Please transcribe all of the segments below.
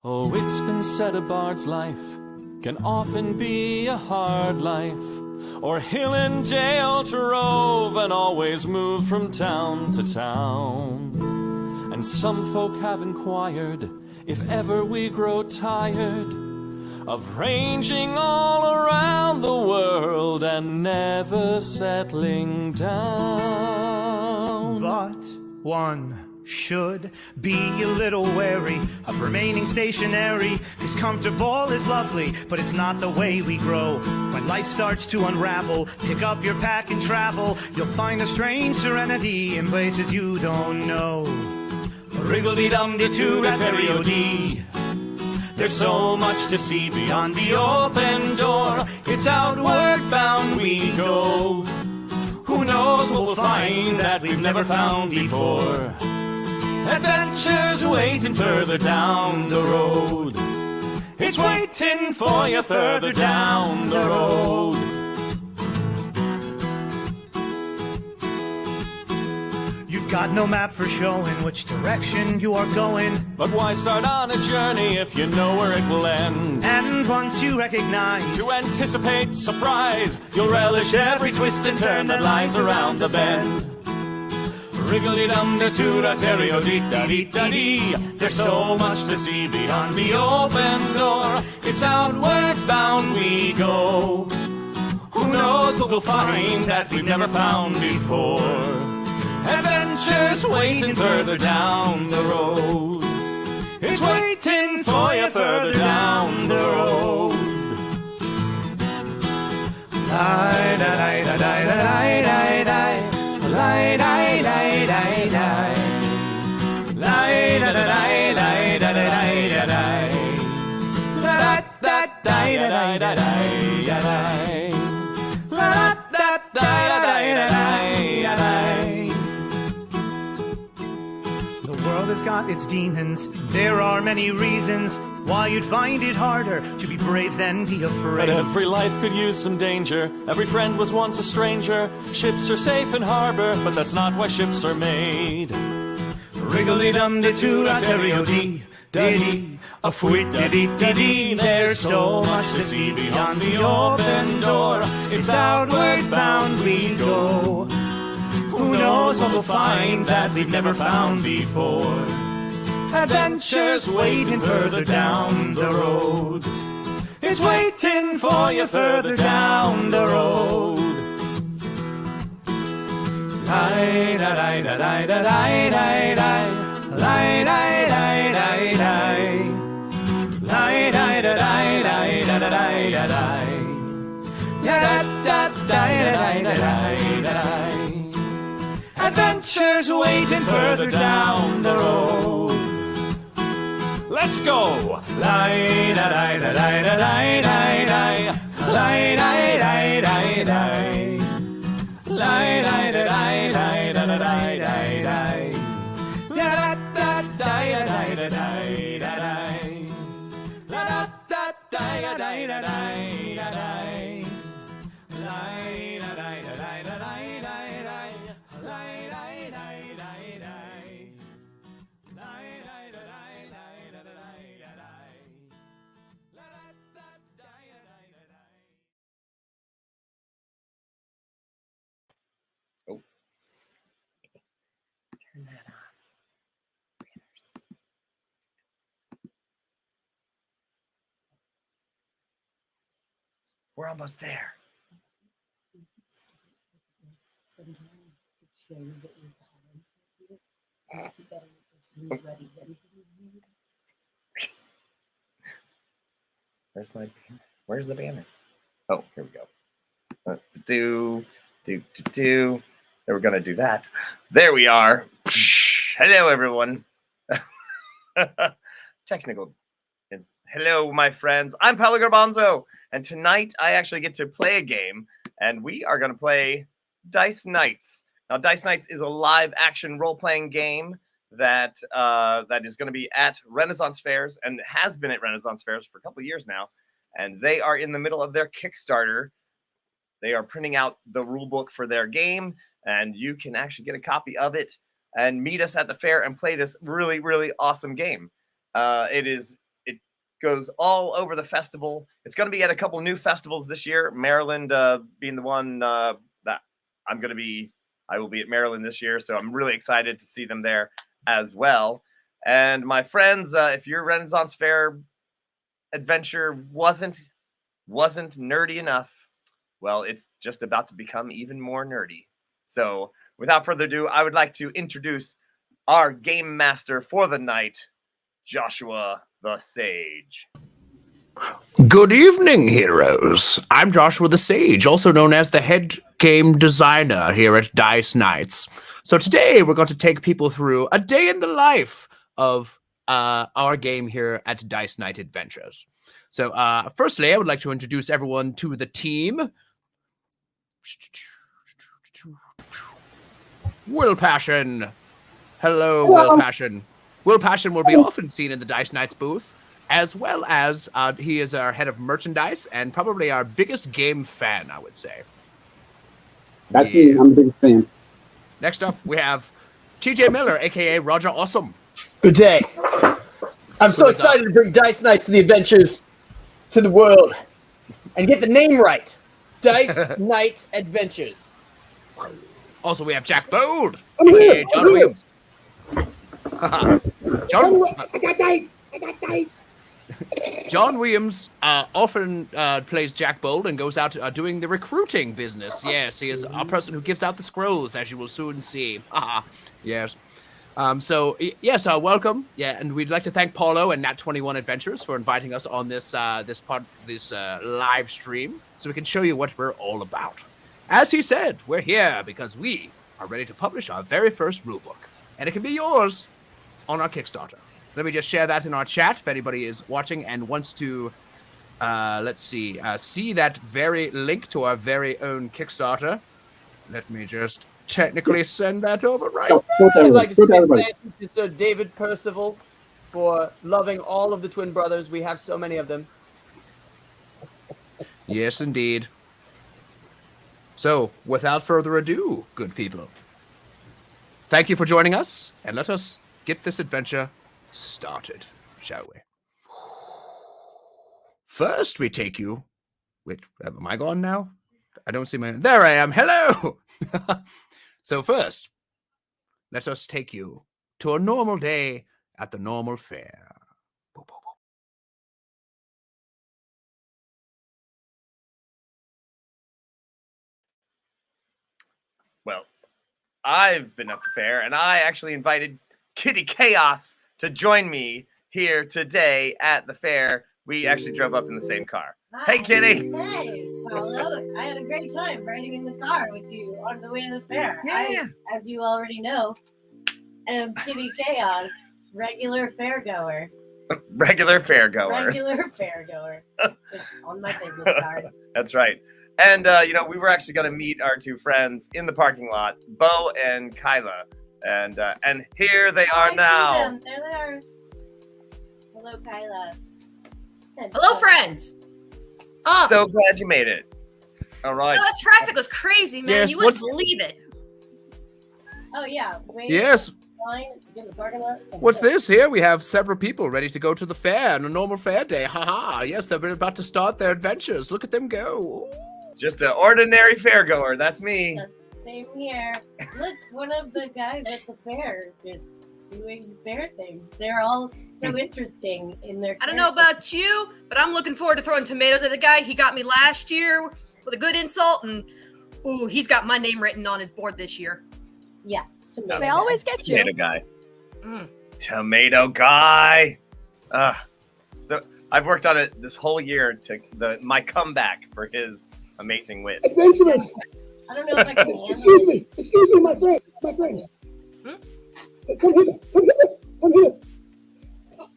Oh, it's been said a bard's life can often be a hard life, or hill and jail to rove and always move from town to town. And some folk have inquired if ever we grow tired of ranging all around the world and never settling down. But one should be a little wary of remaining stationary, 'cause comfortable is lovely, but it's not the way we grow. When life starts to unravel, pick up your pack and travel. You'll find a strange serenity in places you don't know. Wriggle-dee-dum-dee-doo-da-terry-o-dee. There's so much to see beyond the open door. It's outward bound we go. Who knows what we'll find that we've never found before. Adventures waiting further down the road. It's waiting for you further down the road. You've got no map for showing which direction you are going. But why start on a journey if you know where it will end? And once you recognize, To anticipate surprise, you'll relish every twist and turn that lies around the bend. Wriggle-dee-dum-da-doo-da-terry-o-dee-da-dee-da-dee. There's so much to see beyond the open door. It's outward bound we go. Who knows what we'll find that we've never found before. Adventures waiting further down the road. It's waiting for you further down the road. Lie-da-lie-da-lie-da-lie-da-lie. Lie-da-lie-da-lie-da-lie. Lie-da-da-lie-da-lie-da-lie-da-lie. La-da-da-lie-da-lie-da-lie. La-da-da-lie-da-lie-da-lie. The world has got its demons. There are many reasons why you'd find it harder to be brave than be afraid. But every life could use some danger. Every friend was once a stranger. Ships are safe in harbor, but that's not why ships are made. Wriggle-dee-dum-dee-doo-da-terry-o-dee-da-dee. A fwit-da-dee-da-dee. There's so much to see beyond the open door. It's outward bound we go. Who knows what we'll find that we've never found before. Adventures waiting further down the road. It's waiting for you further down the road. Lie-da-lie-da-lie-da-lie-da-lie. Lie-da-lie-da-lie-da-lie. Lie-da-lie-da-lie-da-lie-da-lie. Da-da-da-da-da-da-da-da-da. Adventures waiting further down the road. Let's go! Lie-da-lie-da-lie-da-lie-da-lie. Lie-da-lie-da-lie-da-lie. Lie-da-lie-da-lie-da-lie-da-lie. Da-da-da-da-da-da-da-da-da. La-da-da-da-da-da-da-da-da. Turn that off. We're almost there. Where's the banner? Oh, here we go. They were gonna do that. There we are. Hello, everyone. Technical. Hello, my friends. I'm Paulo Garbanzo, and tonight I actually get to play a game, and we are gonna play Dice Knights. Now, Dice Knights is a live-action role-playing game that is going to be at Renaissance Fairs and has been at Renaissance Fairs for a couple of years now. And they are in the middle of their Kickstarter. They are printing out the rule book for their game, and you can actually get a copy of it and meet us at the fair and play this really, really awesome game. It goes all over the festival. It's going to be at a couple new festivals this year. Maryland being the one that I will be at Maryland this year, so I'm really excited to see them there as well. And my friends, if your Renaissance Fair adventure wasn't nerdy enough, well, it's just about to become even more nerdy. So without further ado, I would like to introduce our game master for the night, Joshua the Sage. Good evening, heroes. I'm Joshua the Sage, also known as the head game designer here at Dice Nights. So today we're going to take people through a day in the life of our game here at Dice Night Adventures. So firstly, I would like to introduce everyone to the team. Will Passion. Hello, Will Passion. Will Passion will be often seen in the Dice Nights booth, as well as he is our head of merchandise and probably our biggest game fan, I would say. That's me. I'm a big fan. Next up, we have TJ Miller, a.k.a. Roger Awesome. Good day. I'm so excited to bring Dice Nights and the Adventures to the world and get the name right. Dice Night Adventures. Also, we have Jack Bold, I'm here. a.k.a. John Williams. I got dice. John Williams often plays Jack Bold and goes out doing the recruiting business. Yes, he is a person who gives out the scrolls, as you will soon see. Yes. Yes, welcome. Yeah, and we'd like to thank Paulo and Nat21 Adventures for inviting us on this live stream so we can show you what we're all about. As he said, we're here because we are ready to publish our very first rulebook, and it can be yours on our Kickstarter. Let me just share that in our chat if anybody is watching and wants to, see that very link to our very own Kickstarter. Let me just technically send that over right now. I'd like to say thank you to Sir David Percival for loving all of the twin brothers. We have so many of them. Yes, indeed. So, without further ado, good people, thank you for joining us, and let us get this adventure started, shall we? First, we take you... Wait, am I gone now? I don't see my... There I am! Hello! So first, let us take you to a normal day at the normal fair. Well, I've been at the fair, and I actually invited Kitty Chaos to join me here today at the fair. We actually drove up in the same car. Hi. Hey, Kitty. Hey, hello. I had a great time riding in the car with you on the way to the fair. Yeah. As you already know, am Kitty Chaos, regular fairgoer. Regular fairgoer. Regular fairgoer. It's on my business card. That's right. And, we were actually going to meet our two friends in the parking lot, Bo and Kyla. And here they are I see now. them. There they are. Hello, Kyla. Hello, friends. Oh, So glad you made it. All right. the traffic was crazy, man. Yes, You wouldn't what's- believe it. Oh, yeah. Wait. Yes, Line, get in the parking lot. what's this here? We have several people ready to go to the fair on a normal fair day. Haha, yes, they're about to start their adventures. Look at them go. Just an ordinary fairgoer. That's me. Same here. Look, one of the guys at the fair is doing fair things. They're all so interesting in their. I don't know about you, but I'm looking forward to throwing tomatoes at the guy. He got me last year with a good insult, and ooh, he's got my name written on his board this year. Yeah. Tomato They guy. always get you. Tomato guy. Mm. Tomato guy. So I've worked on it this whole year to my comeback for his amazing wit. Adventurers. I don't know if I can handle Excuse me, my friends. Hmm? Come here.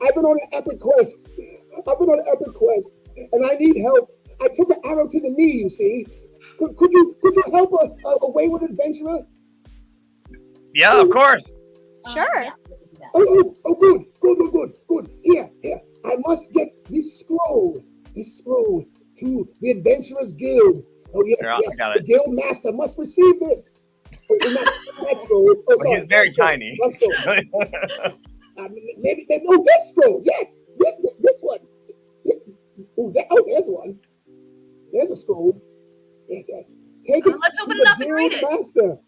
I've been on an epic quest. And I need help. I took an arrow to the knee, you see. Could you help a wayward adventurer? Yeah, of course. Sure. Yeah, we can do that. Oh, good. Here. I must get this scroll to the Adventurers Guild. Oh, yes, Here, I got The it. guild master must receive this. Oh, not that scroll. Oh, Well, sorry, he's very that scroll. tiny. That scroll. Maybe, this scroll. Yes, this one. there's one. There's a scroll. Take it. Let's open to it the up and read it. Guildmaster.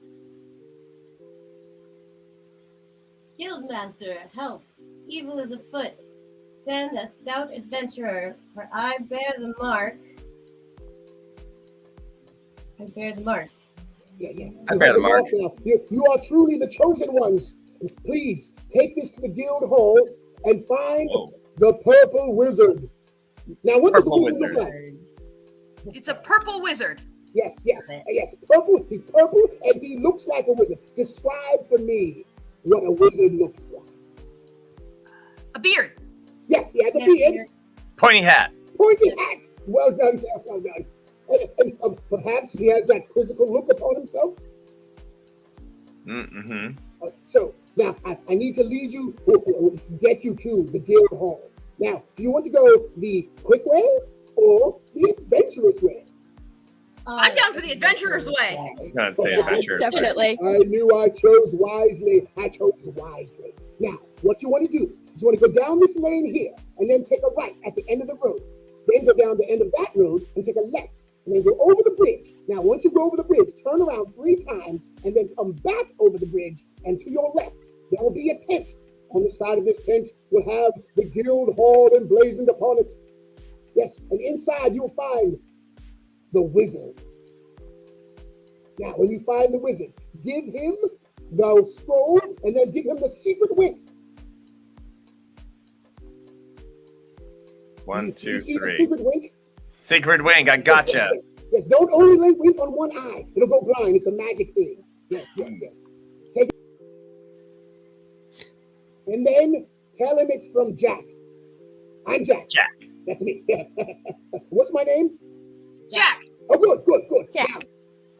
Guildmaster, help. Evil is afoot. Send a stout adventurer, for I bear the mark. I bear the mark. Yeah. I bear the mark. Now. You are truly the chosen ones. Please take this to the guild hall and find the purple wizard. Now, what does the Purple wizard look wizard. like? It's a purple wizard. Yes. Purple. He's purple, and he looks like a wizard. Describe for me what a wizard looks like. A beard. Yes, he has a beard, Pointy hat. pointy hat. Well done, sir. Well done. And perhaps he has that quizzical look upon himself. Mm-hmm. So now I need to lead you, get you to the guild hall. Now, do you want to go the quick way or the adventurous way? I'm down for the adventurer's way. I was gonna say adventure. Definitely. I knew I chose wisely. Now, what you want to do is you want to go down this lane here and then take a right at the end of the road. Then go down the end of that road and take a left. And then go over the bridge. Now, once you go over the bridge, turn around 3 times and then come back over the bridge. And to your left, there will be a tent. On the side of this tent will have the guild hall emblazoned upon it. Yes, and inside you will find the wizard. Now, when you find the wizard, give him the scroll and then give him the secret wink. 1, You 2, see the 3. secret wink? Secret wing. I gotcha. Yes, don't only wink on one eye. It'll go blind. It's a magic thing. Yes. Take it. And then tell him it's from Jack. I'm Jack. Jack. That's me. What's my name? Jack. Oh, good. Jack.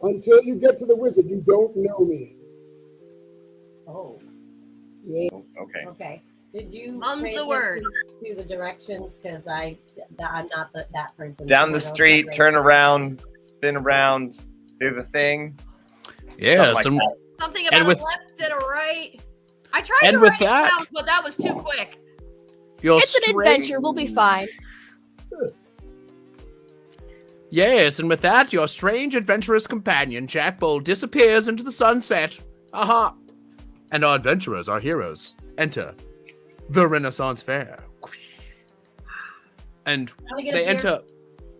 Now, until you get to the wizard, you don't know me. Oh, Yeah. Okay. okay. Did you Mum's the translate word. to the directions? Because I'm not that person. Down I the don't street, translate. turn around, spin around, do the thing. Yeah, Something like that. Something about with- a left and a right. I tried and to with write it that- down, but that was too quick. It's an adventure. We'll be fine. Yes, and with that, your strange adventurous companion, Jack Bull, disappears into the sunset. Aha! And our adventurers, our heroes, enter the Renaissance Fair. And Wanna get a they beer? enter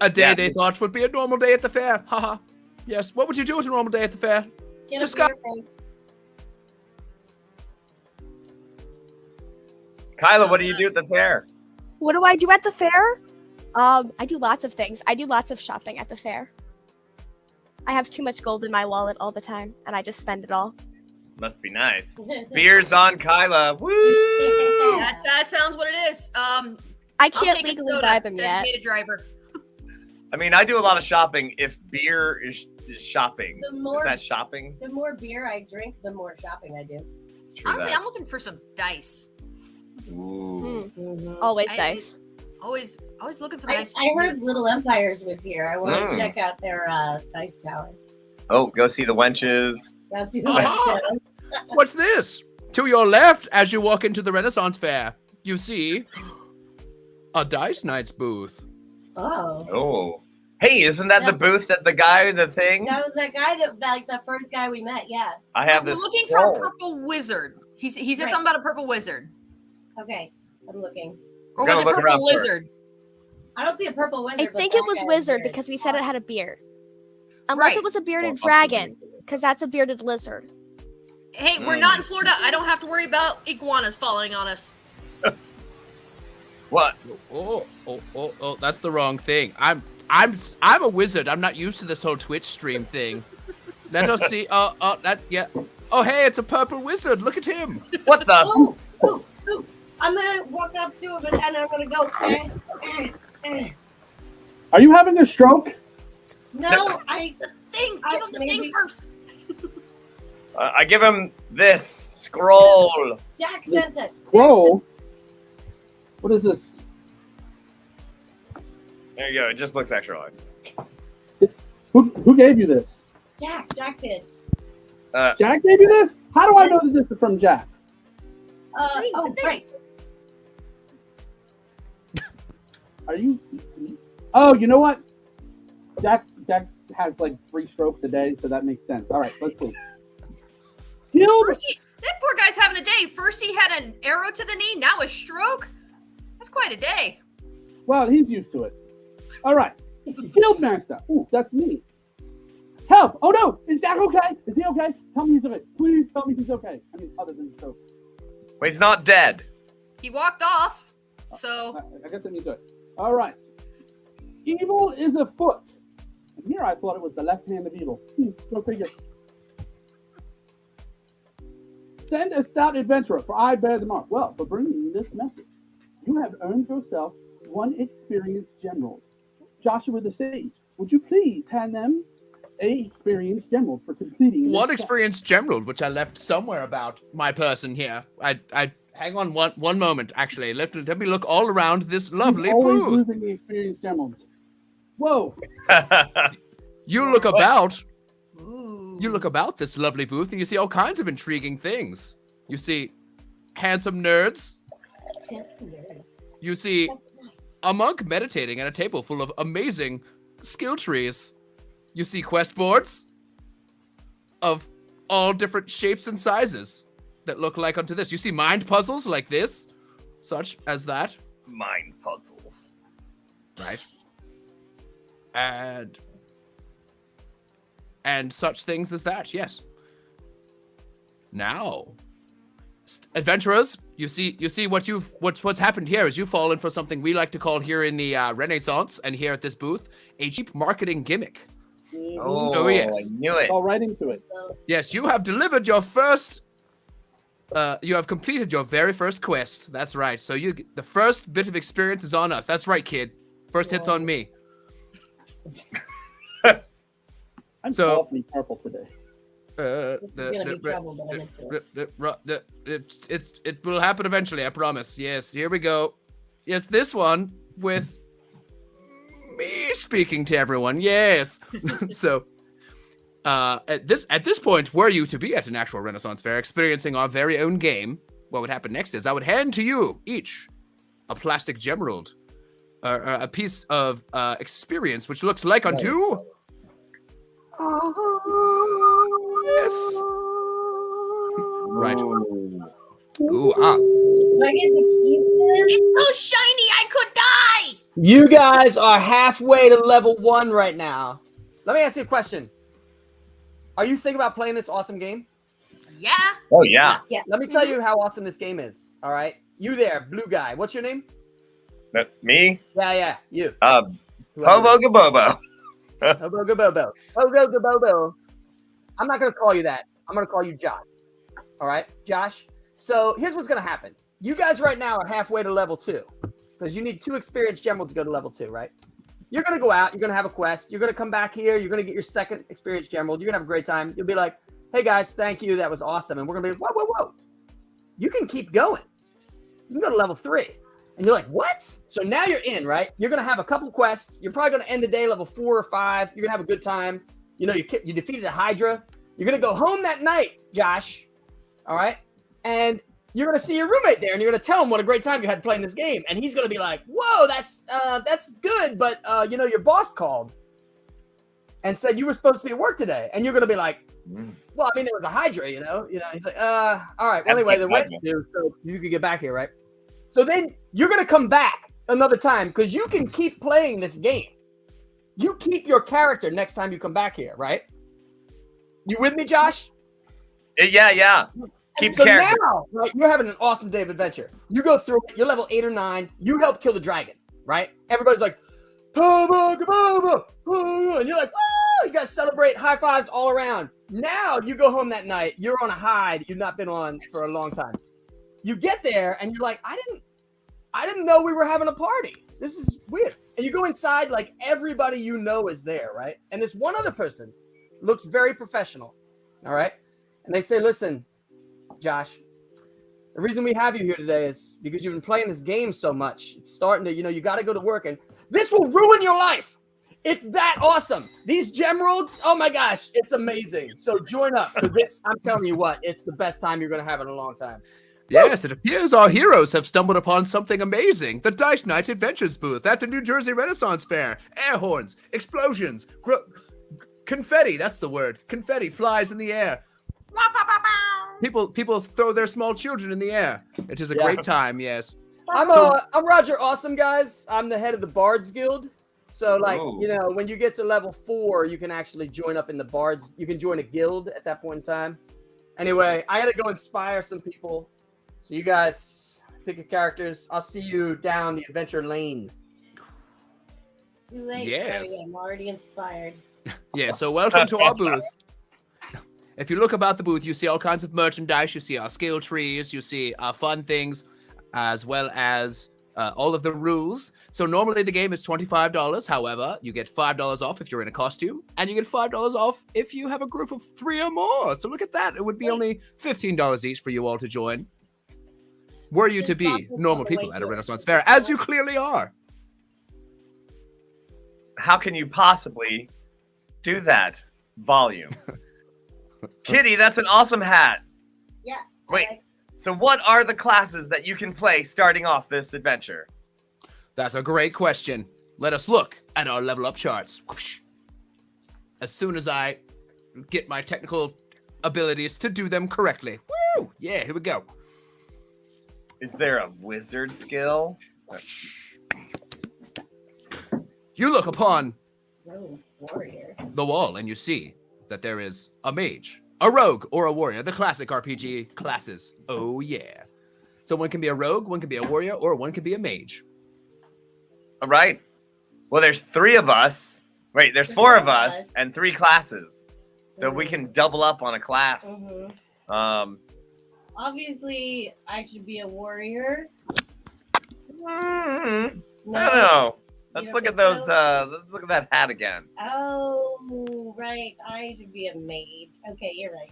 a day Yeah. they thought would be a normal day at the fair. Haha. Yes, what would you do at a normal day at the fair? Get a Discuss- beer, Frank. Kyla, what do you do at the fair? What do I do at the fair? I do lots of things. I do lots of shopping at the fair. I have too much gold in my wallet all the time, and I just spend it all. Must be nice. Beers on Kyla. Woo! That sounds what it is. I I'll can't take a legally soda. buy them yet. Designated driver. I mean, I do a lot of shopping. If beer is shopping, The more- is that shopping? The more beer I drink, the more shopping I do. True Honestly, that. I'm looking for some dice. Ooh. Always I- dice. Always looking for the I, nice. I heard Little Empires was here. I want to Mm. check out their dice tower. Oh, go see the wenches. That's the Ah. What's this? To your left, as you walk into the Renaissance Fair, you see a Dice Knights booth. Oh. Oh. Hey, isn't that the booth that the guy, the thing? That was that guy like the first guy we met, yeah. I have We're this. looking for scroll. a purple wizard. He said Right. something about a purple wizard. Okay, I'm looking. Or We're was it gonna look purple around for it. lizard? I don't see a purple wizard. I but think that it was guy wizard weird. because we said it had a beard. Unless Right. it was a bearded Well, dragon, because that's a bearded lizard. Hey, we're not in Florida. I don't have to worry about iguanas following on us. What? Oh, that's the wrong thing. I'm a wizard. I'm not used to this whole Twitch stream thing. Let us see. Yeah. Oh, hey, it's a purple wizard. Look at him. What the? Oh, I'm gonna walk up to him and I'm gonna go. Are you having a stroke? No, I. Thing, give him the thing maybe- first. I give him this scroll. Jack sent it. Whoa. What is this? There you go. It just looks extra large. Who gave you this? Jack did. Jack gave you this? How do I know that this is from Jack? Oh, right. Are you? Oh, you know what? Jack has like 3 strokes a day, so that makes sense. All right, let's see. Guild. That poor guy's having a day. First he had an arrow to the knee, now a stroke. That's quite a day. Well, he's used to it. All right. Guildmaster. Ooh, that's me. Help! Oh no! Is Jack okay? Is he okay? Tell me he's okay. Please tell me he's okay. I mean, other than stroke. Wait, he's not dead. He walked off, so... I guess I need to. All right. Evil is afoot. And here I thought it was the left hand of evil. Go figure. Send a stout adventurer, for I bear the mark. Well, for bringing this message, you have earned yourself 1 experienced general. Joshua the Sage, would you please hand them a experienced general for completing One this experienced general, which I left somewhere about my person here. I hang on one moment, actually. Let me look all around this lovely always booth. losing the experienced generals. Whoa! You look about. Ooh. You look about this lovely booth, and you see all kinds of intriguing things. You see handsome nerds. You see a monk meditating at a table full of amazing skill trees. You see quest boards of all different shapes and sizes that look like unto this. You see mind puzzles like this, such as that. Mind puzzles. Right. And such things as that, yes. Now, adventurers, you see what's happened here is you've fallen for something we like to call here in the Renaissance and here at this booth a cheap marketing gimmick. Oh, yes. I knew it. Fall right into it. Yes, you have delivered your first. You have completed your very first quest. That's right. So the first bit of experience is on us. That's right, kid. First hit's on me. I'm So- awfully purple today. gonna be trouble, but I'm into it. It will happen eventually, I promise. Yes, here we go. Yes, this one with me speaking to everyone. Yes. So, at this point, were you to be at an actual Renaissance fair experiencing our very own game, what would happen next is I would hand to you each a plastic gemerald, a piece of experience which looks like unto. Yes. Right. Ooh, ah. Do I get to keep this? It's so shiny, I could die! You guys are halfway to level 1 right now. Let me ask you a question. Are you thinking about playing this awesome game? Yeah. Oh yeah. Let me tell you how awesome this game is. All right, you there, blue guy. What's your name? Me? Yeah, you. Hobo Gabobo. Hobo Gabobo. Hobo Gabobo. I'm not gonna call you that. I'm gonna call you Josh. All right, Josh. So here's what's gonna happen. You guys right now are halfway to level 2 because you need 2 experienced generals to go to level 2, right? You're gonna go out. You're gonna have a quest. You're gonna come back here. You're gonna get your second experienced general. You're gonna have a great time. You'll be like, "Hey guys, thank you. That was awesome." And we're gonna be like, "Whoa! You can keep going. You can go to level 3." And you're like, "What?" So now you're in, right? You're gonna have a couple quests. You're probably gonna end the day level 4 or 5. You're gonna have a good time. You know, you defeated a Hydra. You're gonna go home that night, Josh. All right, and you're gonna see your roommate there, and you're gonna tell him what a great time you had playing this game, and he's gonna be like, "Whoa, that's good, but you know, your boss called and said you were supposed to be at work today," and you're gonna be like, "Well, I mean, there was a Hydra, you know." He's like, "All right, well, anyway, the rent's due, so you can get back here, right?" So then you're gonna come back another time because you can keep playing this game. You keep your character next time you come back here, right? You with me, Josh? Yeah. Keep So character. now, right, you're having an awesome day of adventure. You go through it. You're level 8 or 9. You help kill the dragon, right? Everybody's like, "Bobo, Gabobo," and you're like, "Woo!" You guys celebrate, high fives all around. Now you go home that night. You're on a hide you've not been on for a long time. You get there and you're like, I didn't know we were having a party. This is weird. And you go inside, like everybody you know is there, right? And this one other person looks very professional, all right? And they say, "Listen, Josh, the reason we have you here today is because you've been playing this game so much. It's starting to, you got to go to work, and this will ruin your life. It's that awesome. These gemeralds, oh my gosh, it's amazing. So join up, because I'm telling you what, it's the best time you're going to have in a long time." Yes, it appears our heroes have stumbled upon something amazing. The Dice Night Adventures booth at the New Jersey Renaissance Fair. Air horns, explosions, confetti, that's the word. Confetti flies in the air. People throw their small children in the air. It is a great time, yes. I'm Roger Awesome, guys. I'm the head of the Bards Guild. So, like, Ooh. you know, when you get to level 4, you can actually join up in the Bards. You can join a guild at that point in time. Anyway, I gotta go inspire some people. So you guys pick your characters. I'll see you down the adventure lane. Too late. Yes. Sorry, I'm already inspired. Yeah, so welcome to our booth. If you look about the booth, you see all kinds of merchandise. You see our skill trees. You see our fun things, as well as all of the rules. So normally the game is $25. However, you get $5 off if you're in a costume, and you get $5 off if you have a group of 3 or more. So look at that. It would be only $15 each for you all to join. Were you to be normal people at a Renaissance Fair, as you clearly are. How can you possibly do that? Volume. Kitty, that's an awesome hat. Yeah. Wait, so what are the classes that you can play starting off this adventure? That's a great question. Let us look at our level up charts. Whoosh. As soon as I get my technical abilities to do them correctly. Woo! Yeah, here we go. Is there a wizard skill? You look upon Oh, warrior. the wall and you see that there is a mage, a rogue, or a warrior. The classic RPG classes. Oh, yeah. So one can be a rogue, one can be a warrior, or one can be a mage. All right. Well, there's 3 of us. Wait, there's 4 of us and 3 classes. So we can double up on a class. Mm-hmm. Obviously, I should be a warrior. I don't know. Let's You look don't at think those. so? Let's look at that hat again. Oh, right. I should be a mage. Okay, you're right.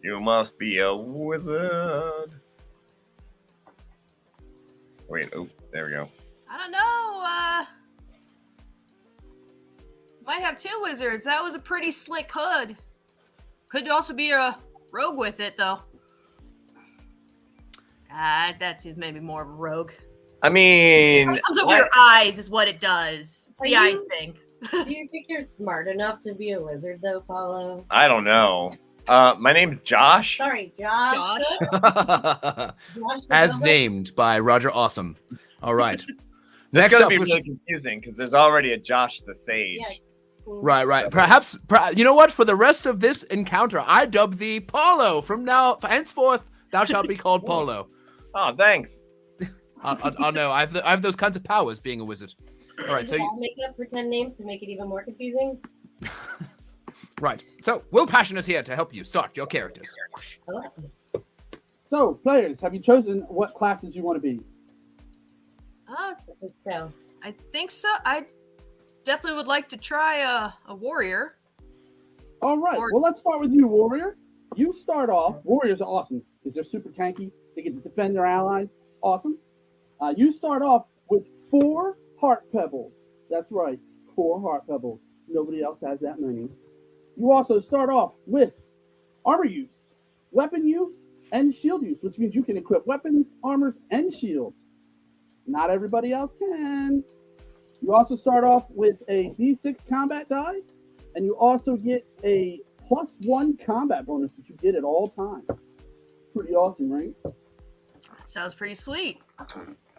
You must be a wizard. Wait. Oh, there we go. I don't know. Might have 2 wizards. That was a pretty slick hood. Could also be a rogue with it, though. That seems maybe more of a rogue. I mean, It comes over your eyes, is what it does. It's the Are eye you- thing. Do you think you're smart enough to be a wizard, though, Paulo? I don't know. My name's Josh. Sorry, Josh. Josh As Development? named by Roger Awesome. All right. It's Next gonna up, be we really confusing because there's already a Josh the Sage. Yeah. Cool. Right. Perhaps, you know what? For the rest of this encounter, I dub thee Paulo. From now, henceforth, thou shalt be called Paulo. Oh, thanks. I know. I have those kinds of powers being a wizard. All right. So I'll make up pretend names to make it even more confusing. right. So Will Passion is here to help you start your characters. So, players, have you chosen what classes you want to be? So, I think so. I definitely would like to try a warrior. All right. Or- Well, let's start with you, Warrior. You start off. Warriors are awesome because they're super tanky. They get to defend their allies. Awesome. You start off with 4 heart pebbles. That's right, 4 heart pebbles. Nobody else has that many. You also start off with armor use, weapon use, and shield use, which means you can equip weapons, armors, and shields. Not everybody else can. You also start off with a D6 combat die, and you also get a +1 combat bonus that you get at all times. Pretty awesome, right? Sounds pretty sweet.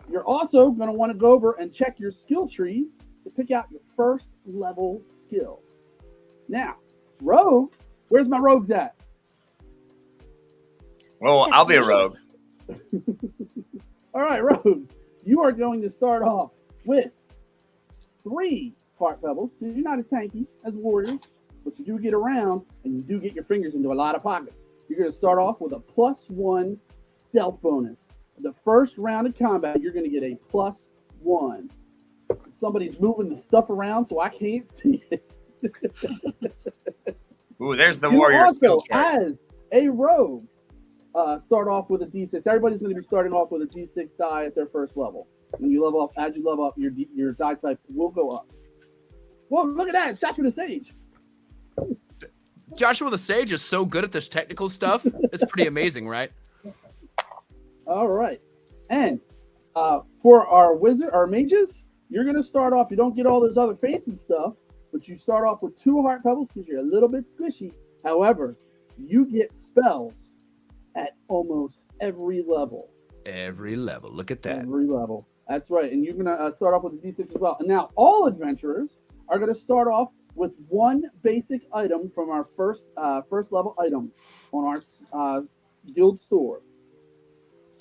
You're also going to want to go over and check your skill trees to pick out your first level skill. Now, rogues, where's my rogues at? Well, I'll be a rogue. All right, rogues, you are going to start off with 3 heart pebbles. You're not as tanky as warriors, but you do get around and you do get your fingers into a lot of pockets. You're going to start off with a +1 stealth bonus. The first round of combat, you're going to get a +1. Somebody's moving the stuff around so I can't see it. Ooh, there's the You warrior also, skill chart. as a rogue, start off with a D6. Everybody's going to be starting off with a D6 die at their first level. When you level up, as you level up, your die type will go up. Well, look at that, Joshua the Sage. Joshua the Sage is so good at this technical stuff. It's pretty amazing, right? All right. And for our mages, you're going to start off, you don't get all this other fancy stuff, but you start off with 2 heart pebbles because you're a little bit squishy. However, you get spells at almost every level. Every level. Look at that. Every level. That's right. And you're going to start off with a D6 as well. And now all adventurers are going to start off with 1 basic item from our first level item on our guild store.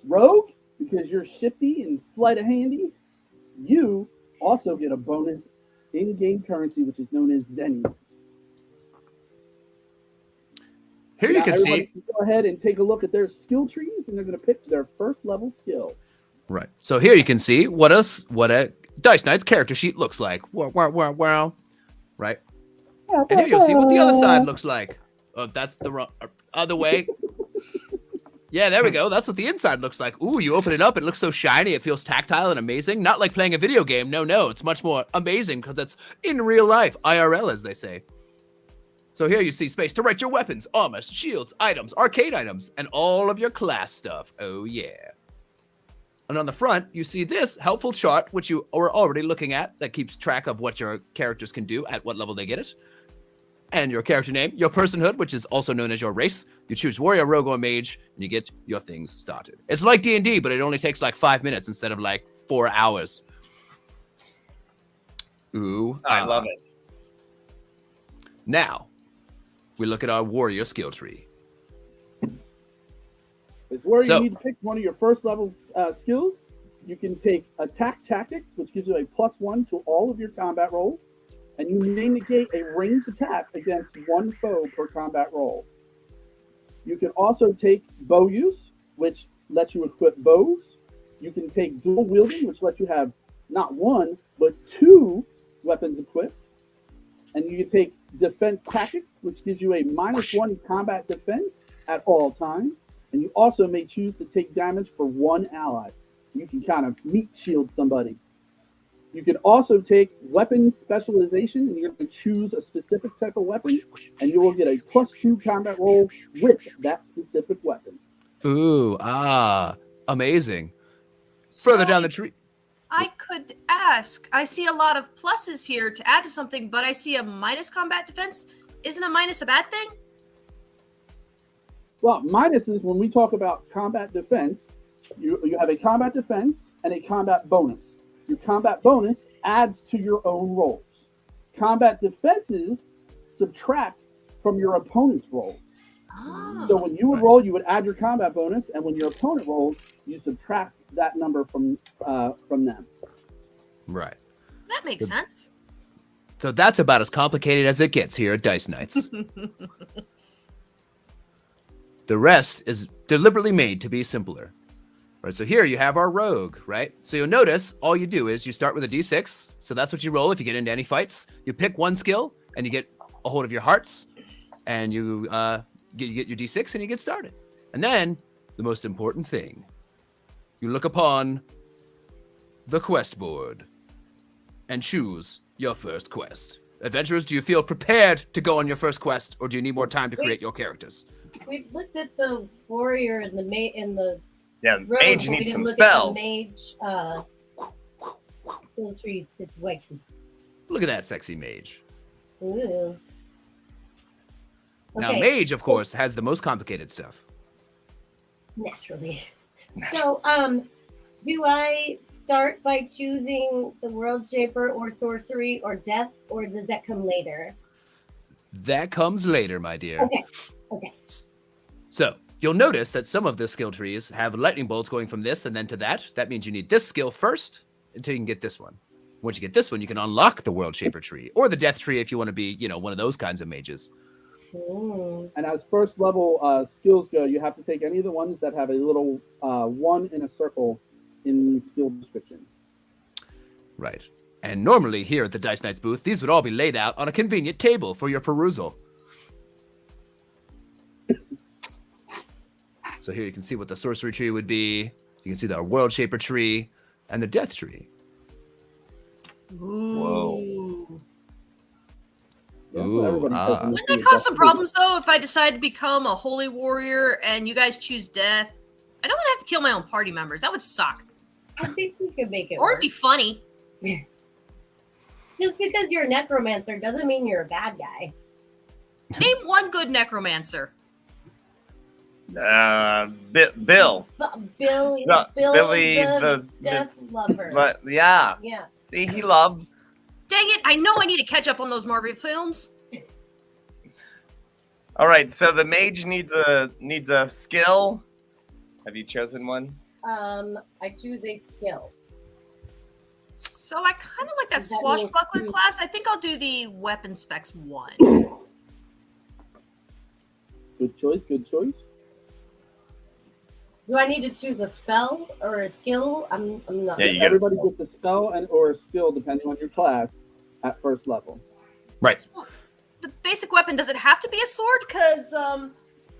Rogue, because you're shifty and sleight of handy, you also get a bonus in-game currency, which is known as Zenny. Here you can see. Can go ahead and take a look at their skill trees, and they're going to pick their first level skill. Right. So here you can see what a Dice Knight's character sheet looks like. Wow. Right. And here you'll see what the other side looks like. Oh, that's the wrong other way. Yeah, there we go. That's what the inside looks like. Ooh, you open it up. It looks so shiny. It feels tactile and amazing. Not like playing a video game. No. It's much more amazing because it's in real life. IRL, as they say. So here you see space to write your weapons, armor, shields, items, arcade items, and all of your class stuff. Oh, yeah. And on the front, you see this helpful chart, which you were already looking at, that keeps track of what your characters can do at what level they get it. And your character name, your personhood, which is also known as your race. You choose warrior, rogue, or mage, and you get your things started. It's like D&D, but it only takes like 5 minutes instead of like 4 hours. Ooh. I love it. Now, we look at our warrior skill tree. It's where you need to pick one of your first level skills. You can take attack tactics, which gives you a +1 to all of your combat rolls. And you may negate a ranged attack against 1 foe per combat roll. You can also take bow use, which lets you equip bows. You can take dual wielding, which lets you have not 1, but 2 weapons equipped. And you can take defense tactics, which gives you a -1 combat defense at all times. And you also may choose to take damage for 1 ally. So you can kind of meat shield somebody. You can also take weapon specialization, and you're going to choose a specific type of weapon, and you will get a +2 combat roll with that specific weapon. Ooh, amazing. Further down the tree. I could ask. I see a lot of pluses here to add to something, but I see a minus combat defense. Isn't a minus a bad thing? Well, minuses, when we talk about combat defense, you have a combat defense and a combat bonus. Your combat bonus adds to your own rolls. Combat defenses subtract from your opponent's rolls. Oh. So when you would roll, you would add your combat bonus, and when your opponent rolls, you subtract that number from them. Right. That makes sense. So that's about as complicated as it gets here at Dice Knights. The rest is deliberately made to be simpler. Right, so here you have our rogue, right? So you'll notice all you do is you start with a d6. So that's what you roll if you get into any fights. You pick 1 skill, and you get a hold of your hearts, and you get your d6, and you get started. And then the most important thing, you look upon the quest board and choose your first quest. Adventurers, do you feel prepared to go on your first quest, or do you need more time to create your characters? We looked at the warrior and the mate and the rogue, mage but we needs didn't some look spells. At the mage skill tree situation. Look at that sexy mage. Ooh. Now, Okay. mage, of course, has the most complicated stuff. Naturally. So, do I start by choosing the World Shaper or Sorcery or Death, or does that come later? That comes later, my dear. Okay. Okay. So, you'll notice that some of the skill trees have lightning bolts going from this and then to that. That means you need this skill first until you can get this one. Once you get this one, you can unlock the World Shaper tree or the Death tree if you want to be, one of those kinds of mages. And as first level skills go, you have to take any of the ones that have a little 1 in a circle in the skill description. Right. And normally here at the Dice Knights booth, these would all be laid out on a convenient table for your perusal. So here you can see what the sorcery tree would be. You can see the World Shaper tree and the Death tree. Ooh. Wouldn't Wouldn't that cause some problems though if I decide to become a holy warrior and you guys choose death? I don't want to have to kill my own party members. That would suck. I think we could make it Or work. it'd be funny. Just because you're a necromancer doesn't mean you're a bad guy. Name one good necromancer. Bill. Bill, No, Bill Billy the the- death lover. But yeah. Yeah. See, he loves. Dang it! I know I need to catch up on those Marvel films. All right, so the mage needs a skill. Have you chosen one? I choose a skill. So I kind of like that Does that swashbuckler mean- class. I think I'll do the weapon specs 1. Good choice. Good choice. Do I need to choose a spell or a skill? I'm not. Yeah, you get a Everybody skill. gets a spell and or a skill depending on your class at first level. Right. So, the basic weapon, does it have to be a sword? Because I've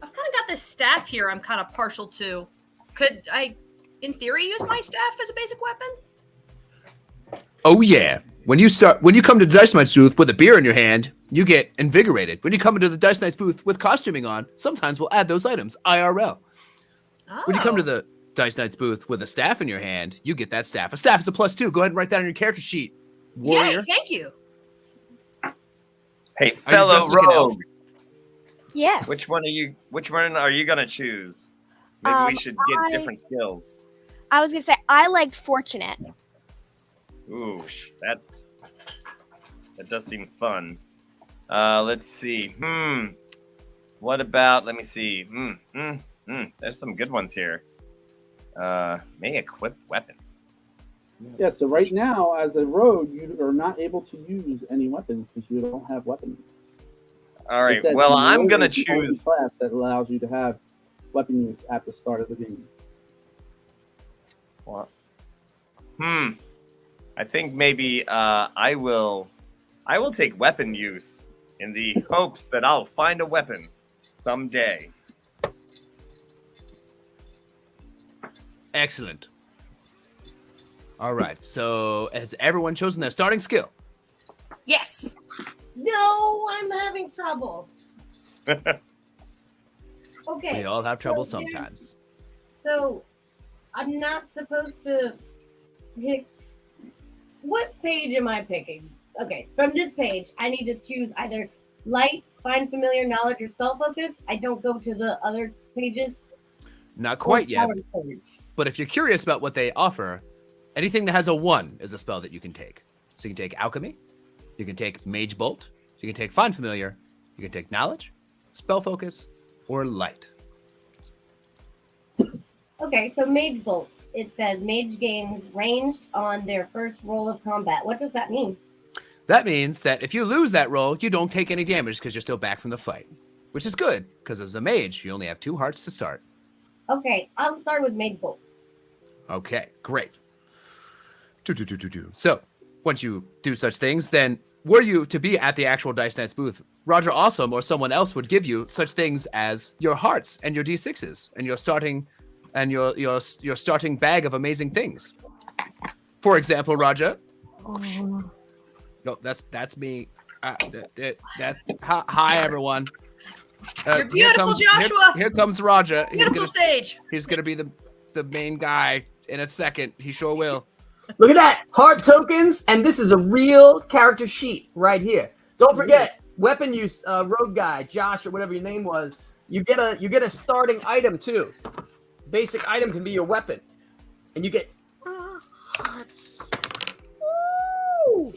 kind of got this staff here I'm kind of partial to. Could I, in theory, use my staff as a basic weapon? Oh yeah. When you come to the Dice Knight's booth with a beer in your hand, you get invigorated. When you come into the Dice Knight's booth with costuming on, sometimes we'll add those items IRL. Oh. When you come to the Dice Knight's booth with a staff in your hand, you get that staff. A staff is a +2. Go ahead and write that on your character sheet. Warrior. Yay, thank you. Hey, Are you fellow dressed like an elf? rogue. Yes. Which one are you gonna choose? Maybe we should get different skills. I was gonna say I liked fortunate. Ooh, that does seem fun. Let's see. What about? Let me see. There's some good ones here. May equip weapons. Yeah, so right now, as a rogue, you are not able to use any weapons because you don't have weapons. All right. It says Well, I'm rogue gonna is the only choose. class that allows you to have weapon use at the start of the game. What? I think maybe I will take weapon use in the hopes that I'll find a weapon someday. Excellent. All right. So has everyone chosen their starting skill? Yes. No, I'm having trouble. Okay. We all have trouble so there's- sometimes. So, I'm not supposed to pick. What page am I picking? Okay, from this page, I need to choose either light, find familiar knowledge, or spell focus. I don't go to the other pages. Not quite or yet. power surge. But if you're curious about what they offer, anything that has a 1 is a spell that you can take. So you can take Alchemy, you can take Mage Bolt, you can take Find Familiar, you can take Knowledge, Spell Focus, or Light. Okay, so Mage Bolt. It says mage gains ranged on their first roll of combat. What does that mean? That means that if you lose that roll, you don't take any damage because you're still back from the fight. Which is good, because as a mage, you only have 2 hearts to start. Okay, I'll start with Mage Bolt. Okay, great. So, once you do such things, then were you to be at the actual Dice Knight's booth, Roger Awesome or someone else would give you such things as your hearts and your D6s and your starting bag of amazing things. For example, Roger. No, that's me. Hi everyone. You're beautiful, Joshua. Here comes Roger. Beautiful sage. He's gonna be the main guy in a second. He sure will. Look at that. Heart tokens, and this is a real character sheet right here. Don't forget, weapon use, rogue guy, Josh, or whatever your name was. You get a starting item too. Basic item can be your weapon. And you get hearts. Woo!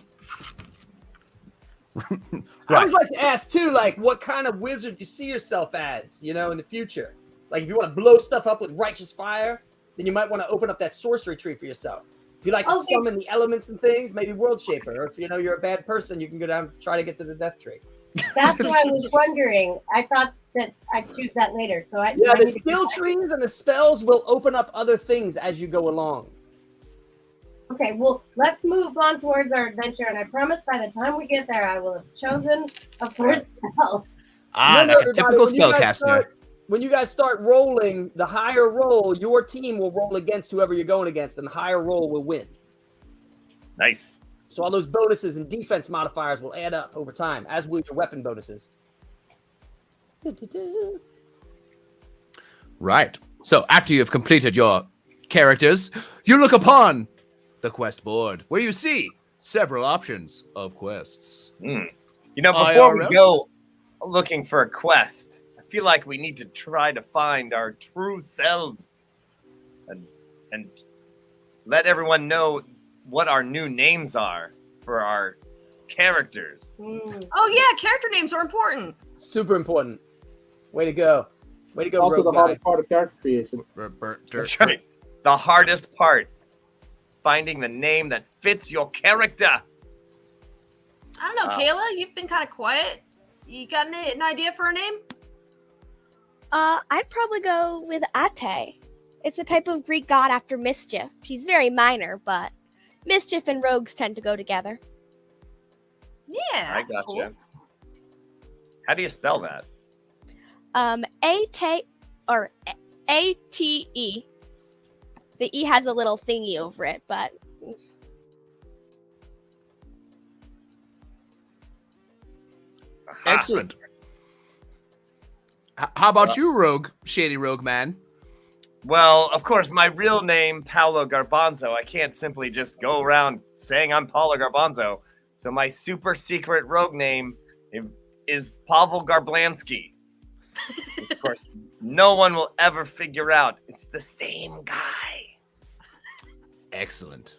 I always like to ask too, like, what kind of wizard you see yourself as, in the future. Like, if you want to blow stuff up with righteous fire, then you might want to open up that sorcery tree for yourself. If you like to summon the elements and things, maybe World Shaper. Or if you're a bad person, you can go down and try to get to the death tree. That's what I was wondering. I thought that I'd choose that later. So the skill trees and the spells will open up other things as you go along. Okay, well, let's move on towards our adventure, and I promise by the time we get there, I will have chosen a first spell. Remember, Like a typical when you guys spellcaster. when you guys start rolling, the higher roll, your team will roll against whoever you're going against, and the higher roll will win. Nice. So all those bonuses and defense modifiers will add up over time, as will your weapon bonuses. Right. So after you've completed your characters, you look upon the quest board, where you see several options of quests. You know, before we IRL? go looking for a quest, I feel like we need to try to find our true selves and let everyone know what our new names are for our characters. Oh yeah, character names are important. Super important. Way to go. Way to go, Also, rogue the guy. hardest part of character creation. That's right. The hardest part. Finding the name that fits your character. I don't know, Wow. Kayla, you've been kind of quiet. You got an idea for a name? I'd probably go with Ate. It's a type of Greek god after mischief. He's very minor, but mischief and rogues tend to go together. Yeah, I that's gotcha. cool. How do you spell that? A-T or A-T-E. The E has a little thingy over it, but Aha. Excellent. How about you, shady rogue man? Well, of course, my real name, Paolo Garbanzo. I can't simply just go around saying I'm Paolo Garbanzo. So my super secret rogue name is Pavel Garblansky. Of course, no one will ever figure out it's the same guy. Excellent.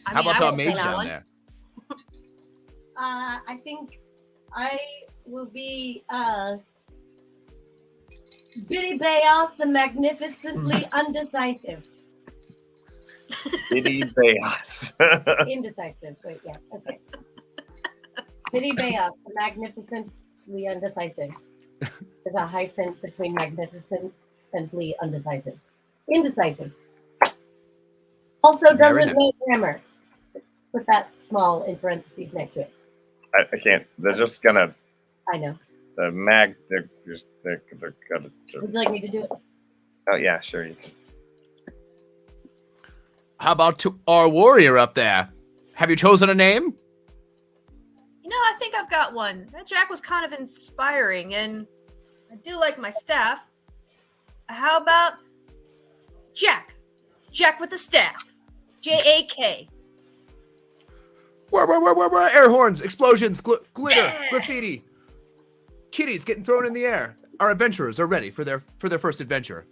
I How mean, about I our would mage say down one. there? I think I will be Biddy Bayos, the magnificently undecisive. Biddy Bayas. Indecisive. Wait, yeah, okay. Biddy Bayos, the magnificently undecisive. There's a hyphen between magnificently undecisive. Indecisive. Also Very doesn't know grammar. Put that small in parentheses next to it. I can't. They're just gonna. I know. The mag. They're gonna. Would you like me to do it? Oh yeah, sure. You can. How about our warrior up there? Have you chosen a name? You know, I think I've got one. That Jack was kind of inspiring, and I do like my staff. How about Jack? Jack with the staff. J-A-K. Air horns, explosions, glitter, Yeah. graffiti. Kitties getting thrown in the air. Our adventurers are ready for their first adventure.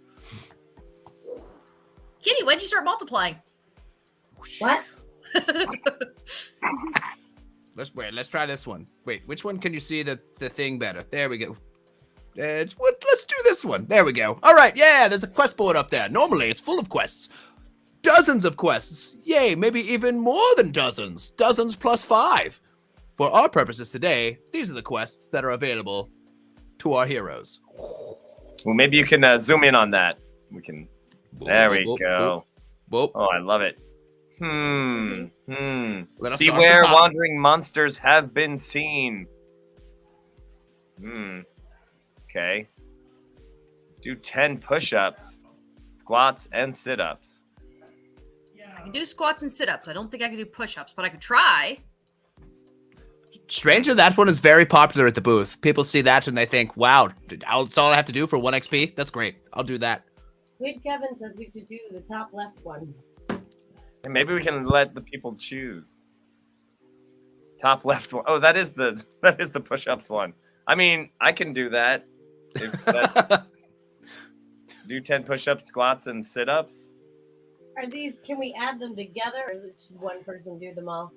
Kitty, when'd you start multiplying? What? Let's try this one. Wait, which one can you see the thing better? There we go. Let's do this one. There we go. All right, yeah, there's a quest board up there. Normally, it's full of quests. Dozens of quests. Yay, maybe even more than dozens. Dozens plus 5. For our purposes today, these are the quests that are available to our heroes. Well, maybe you can zoom in on that. We can. There we go. Whoop. Oh, I love it. Let us start at the Beware, top. wandering monsters have been seen. Okay. Do 10 push-ups, squats, and sit-ups. I can do squats and sit-ups. I don't think I can do push-ups, but I could try. Strangely, that one is very popular at the booth. People see that and they think, wow, that's all I have to do for 1 XP? That's great. I'll do that. Wait, Kevin says we should do the top left one. And maybe we can let the people choose. Top left one. Oh, that is the push-ups one. I mean, I can do that. Do 10 push-ups, squats, and sit-ups. Are these? Can we add them together, or is it just one person do them all?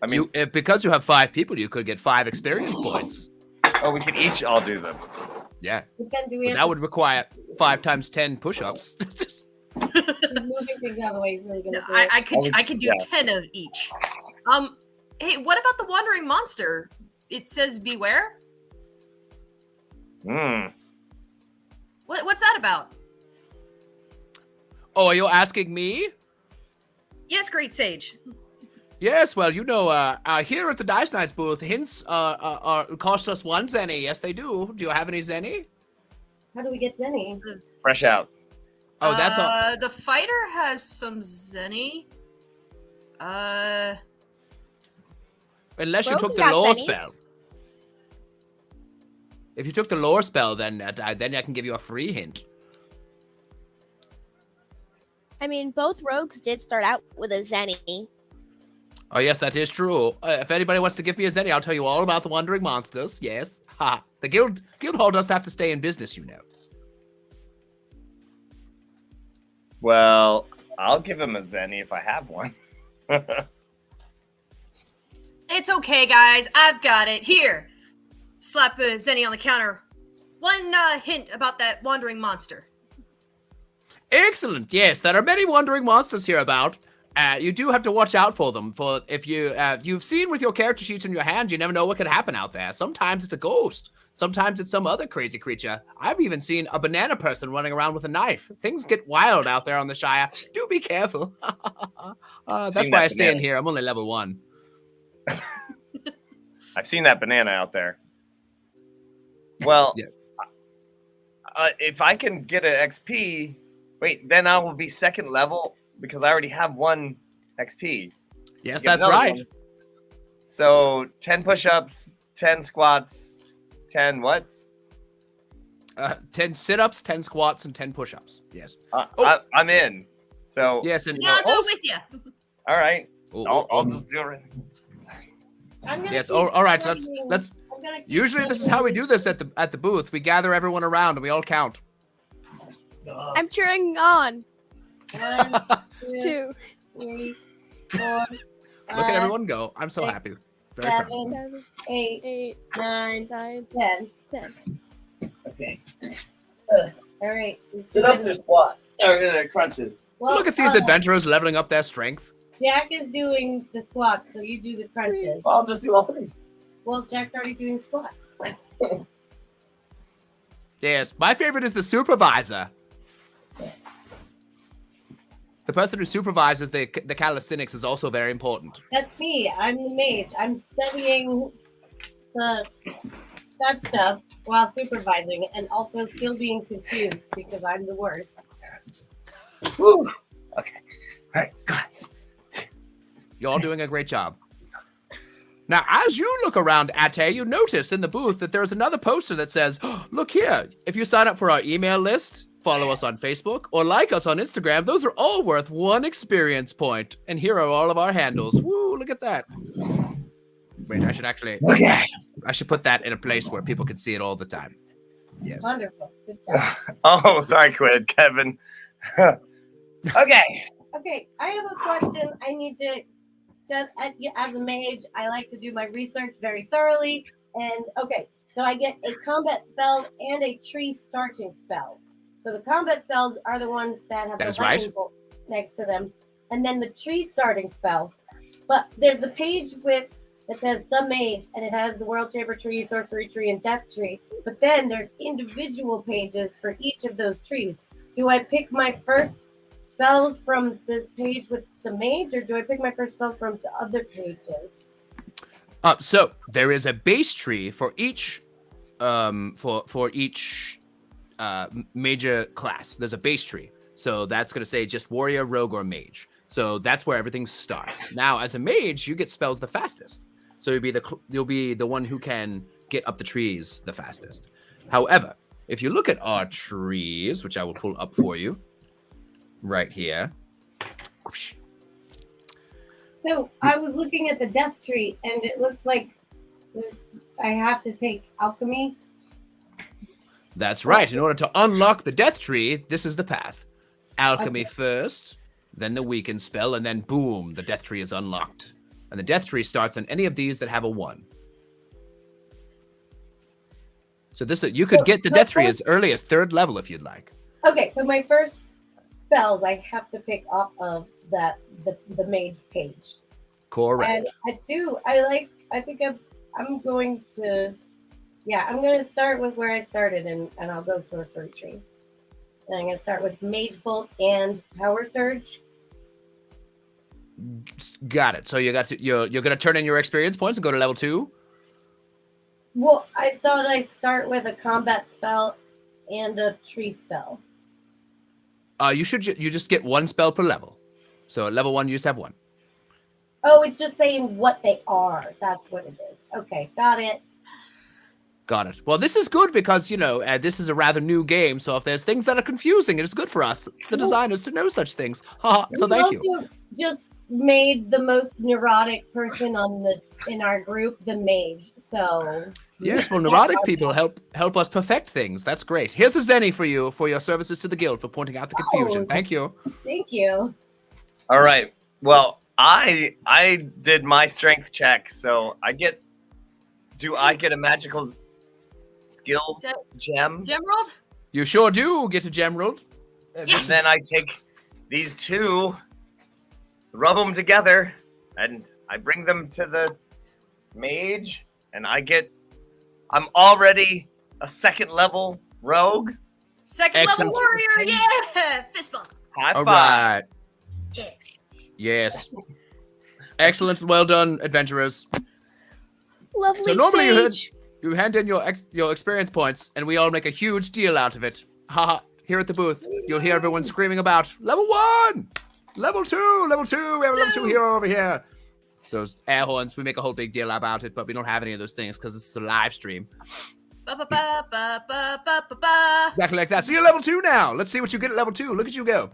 I mean, because you have 5 people, you could get 5 experience points. oh, we can each all do them. Yeah. But then do we But have that would require 5 times 10 push-ups. moving things out of the way? Is really gonna No, do it? I could do Yeah. 10 of each. Hey, what about the wandering monster? It says beware. What's that about? Oh, are you asking me? Yes, great sage. Yes, well, you know, here at the Dice Knights booth, hints cost us 1 zenny. Yes, they do. Do you have any zenny? How do we get Denny? Fresh out. Oh, that's all. The fighter has some zenny. Unless you Rogue's took the got lore zennies. spell. If you took the lore spell, then I can give you a free hint. I mean, both rogues did start out with a Zenny. Oh, yes, that is true. If anybody wants to give me a Zenny, I'll tell you all about the Wandering Monsters. Yes. Ha. The guild hall does have to stay in business, you know. Well, I'll give him a Zenny if I have one. It's okay, guys. I've got it. Here. Slap a Zenny on the counter. One hint about that wandering monster. Excellent. Yes, there are many wandering monsters hereabout. You do have to watch out for them. For if you've seen with your character sheets in your hand, you never know what could happen out there. Sometimes it's a ghost. Sometimes it's some other crazy creature. I've even seen a banana person running around with a knife. Things get wild out there on the Shire. Do be careful. That's why I stay in here. I'm only level 1. I've seen that banana out there. Well, yeah. If I can get an XP, wait, then I will be second level because I already have 1 XP. Yes, that's right. One. So 10 push-ups, 10 squats, 10 whats? 10 sit-ups, 10 squats, and 10 push-ups. Yes. I'm in. So yes, and yeah, I'll do it with you. All right. I'll just do it. Yes. All right. Let's. Usually, this is how we do this at the booth. We gather everyone around and we all count. I'm cheering on. 1, 2, 3, 4. Look at everyone go. I'm so happy. Very proud. 7, 8, 9, 9, 10. 10. Okay. All right. Sit-ups or squats? Or crunches? Well, Look at these adventurers leveling up their strength. Jack is doing the squats, so you do the crunches. Well, I'll just do all 3. Well, Jack's already doing squats. Yes, my favorite is the supervisor. The person who supervises the calisthenics is also very important. That's me. I'm the mage. I'm studying that stuff while supervising and also still being confused because I'm the worst. Woo. Okay. All right, squats. You're all doing a great job. Now, as you look around, Ate, you notice in the booth that there's another poster that says, oh, look here, if you sign up for our email list, follow us on Facebook, or like us on Instagram, those are all worth 1 experience point. And here are all of our handles. Woo, look at that. Wait, I should put that in a place where people can see it all the time. Yes. Wonderful. Good job. Oh, sorry, Kevin. Okay. Okay, I have a question. I need to, as a mage, I like to do my research very thoroughly. And okay, so I get a combat spell and a tree starting spell. So the combat spells are the ones that have the lightning bolt next to them. And then the tree starting spell. But there's the page that says the mage, and it has the world chamber tree, sorcery tree, and death tree. But then there's individual pages for each of those trees. Do I pick my first spells from this page with the mage, or do I pick my first spells from the other pages? So there is a base tree for each for each major class. There's a base tree. So that's going to say just warrior, rogue, or mage. So that's where everything starts. Now, as a mage, you get spells the fastest. So you'll be the one who can get up the trees the fastest. However, if you look at our trees, which I will pull up for you right here. So I was looking at the death tree, and it looks like I have to take alchemy. That's right. In order to unlock the death tree, this is the path. Alchemy first, then the weaken spell, and then boom, the death tree is unlocked. And the death tree starts on any of these that have a 1. So you could get the death tree as early as 3rd level if you'd like. Okay, so my first spells I have to pick off of the mage page. Correct. And I think I'm going to start with where I started and I'll go sorcery tree. And I'm going to start with mage bolt and power surge. Got it. So you're going to turn in your experience points and go to level 2? Well, I thought I start with a combat spell and a tree spell. You just get 1 spell per level. So at level 1, you just have 1. Oh, it's just saying what they are. That's what it is. Okay, got it. Got it. Well, this is good because, this is a rather new game. So if there's things that are confusing, it's good for us, the designers, to know such things. So thank you. Also just made the most neurotic person in our group the mage. So Yes, well, neurotic people help us perfect things. That's great. Here's a Zenny for you for your services to the guild for pointing out the confusion. Thank you. thank you. All right. Well, I did my strength check, so do I get a magical skill gem? Gemerald? You sure do get a Gemerald. And Yes! then I take these two, rub them together, and I bring them to the mage, and I'm already a second level rogue. Second level Excellent. warrior, yeah! Fist bump. High All five. right. Yeah. Yes. Excellent. Well done, adventurers. Lovely So normally Sage. you hand in your experience points, and we all make a huge deal out of it. Haha. Here at the booth, you'll hear everyone screaming about level 1, level 2, level 2. We have a level 2 hero over here. So it's air horns. We make a whole big deal about it, but we don't have any of those things because this is a live stream. Ba ba ba ba ba ba ba ba. Exactly like that. So you're level 2 now. Let's see what you get at level 2. Look at you go.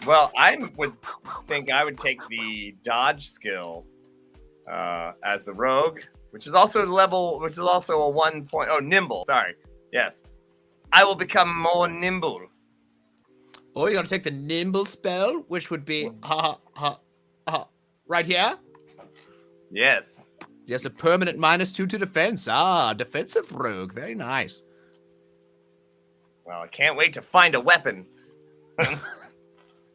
Well, I would think I would take the dodge skill as the rogue, which is also a 1 point. Oh, nimble. Sorry. Yes. I will become more nimble. Oh, you're gonna take the nimble spell, which would be right here. Yes. Yes, a permanent -2 to defense. Defensive rogue. Very nice. Well, I can't wait to find a weapon.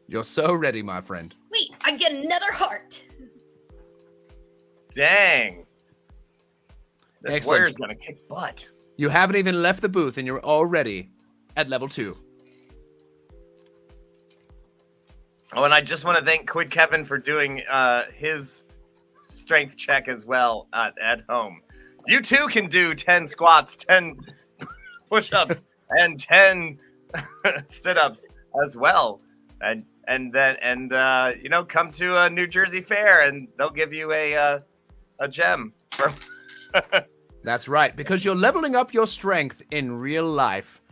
You're so ready, my friend. Wait, I get another heart. Dang. This Excellent. warrior's gonna kick butt. You haven't even left the booth, and you're already at level 2. Oh, and I just want to thank Quid Kevin for doing his strength check as well at home. You too can do 10 squats, 10 push-ups, and 10 sit-ups as well. And come to a New Jersey fair, and they'll give you a gem. That's right, because you're leveling up your strength in real life.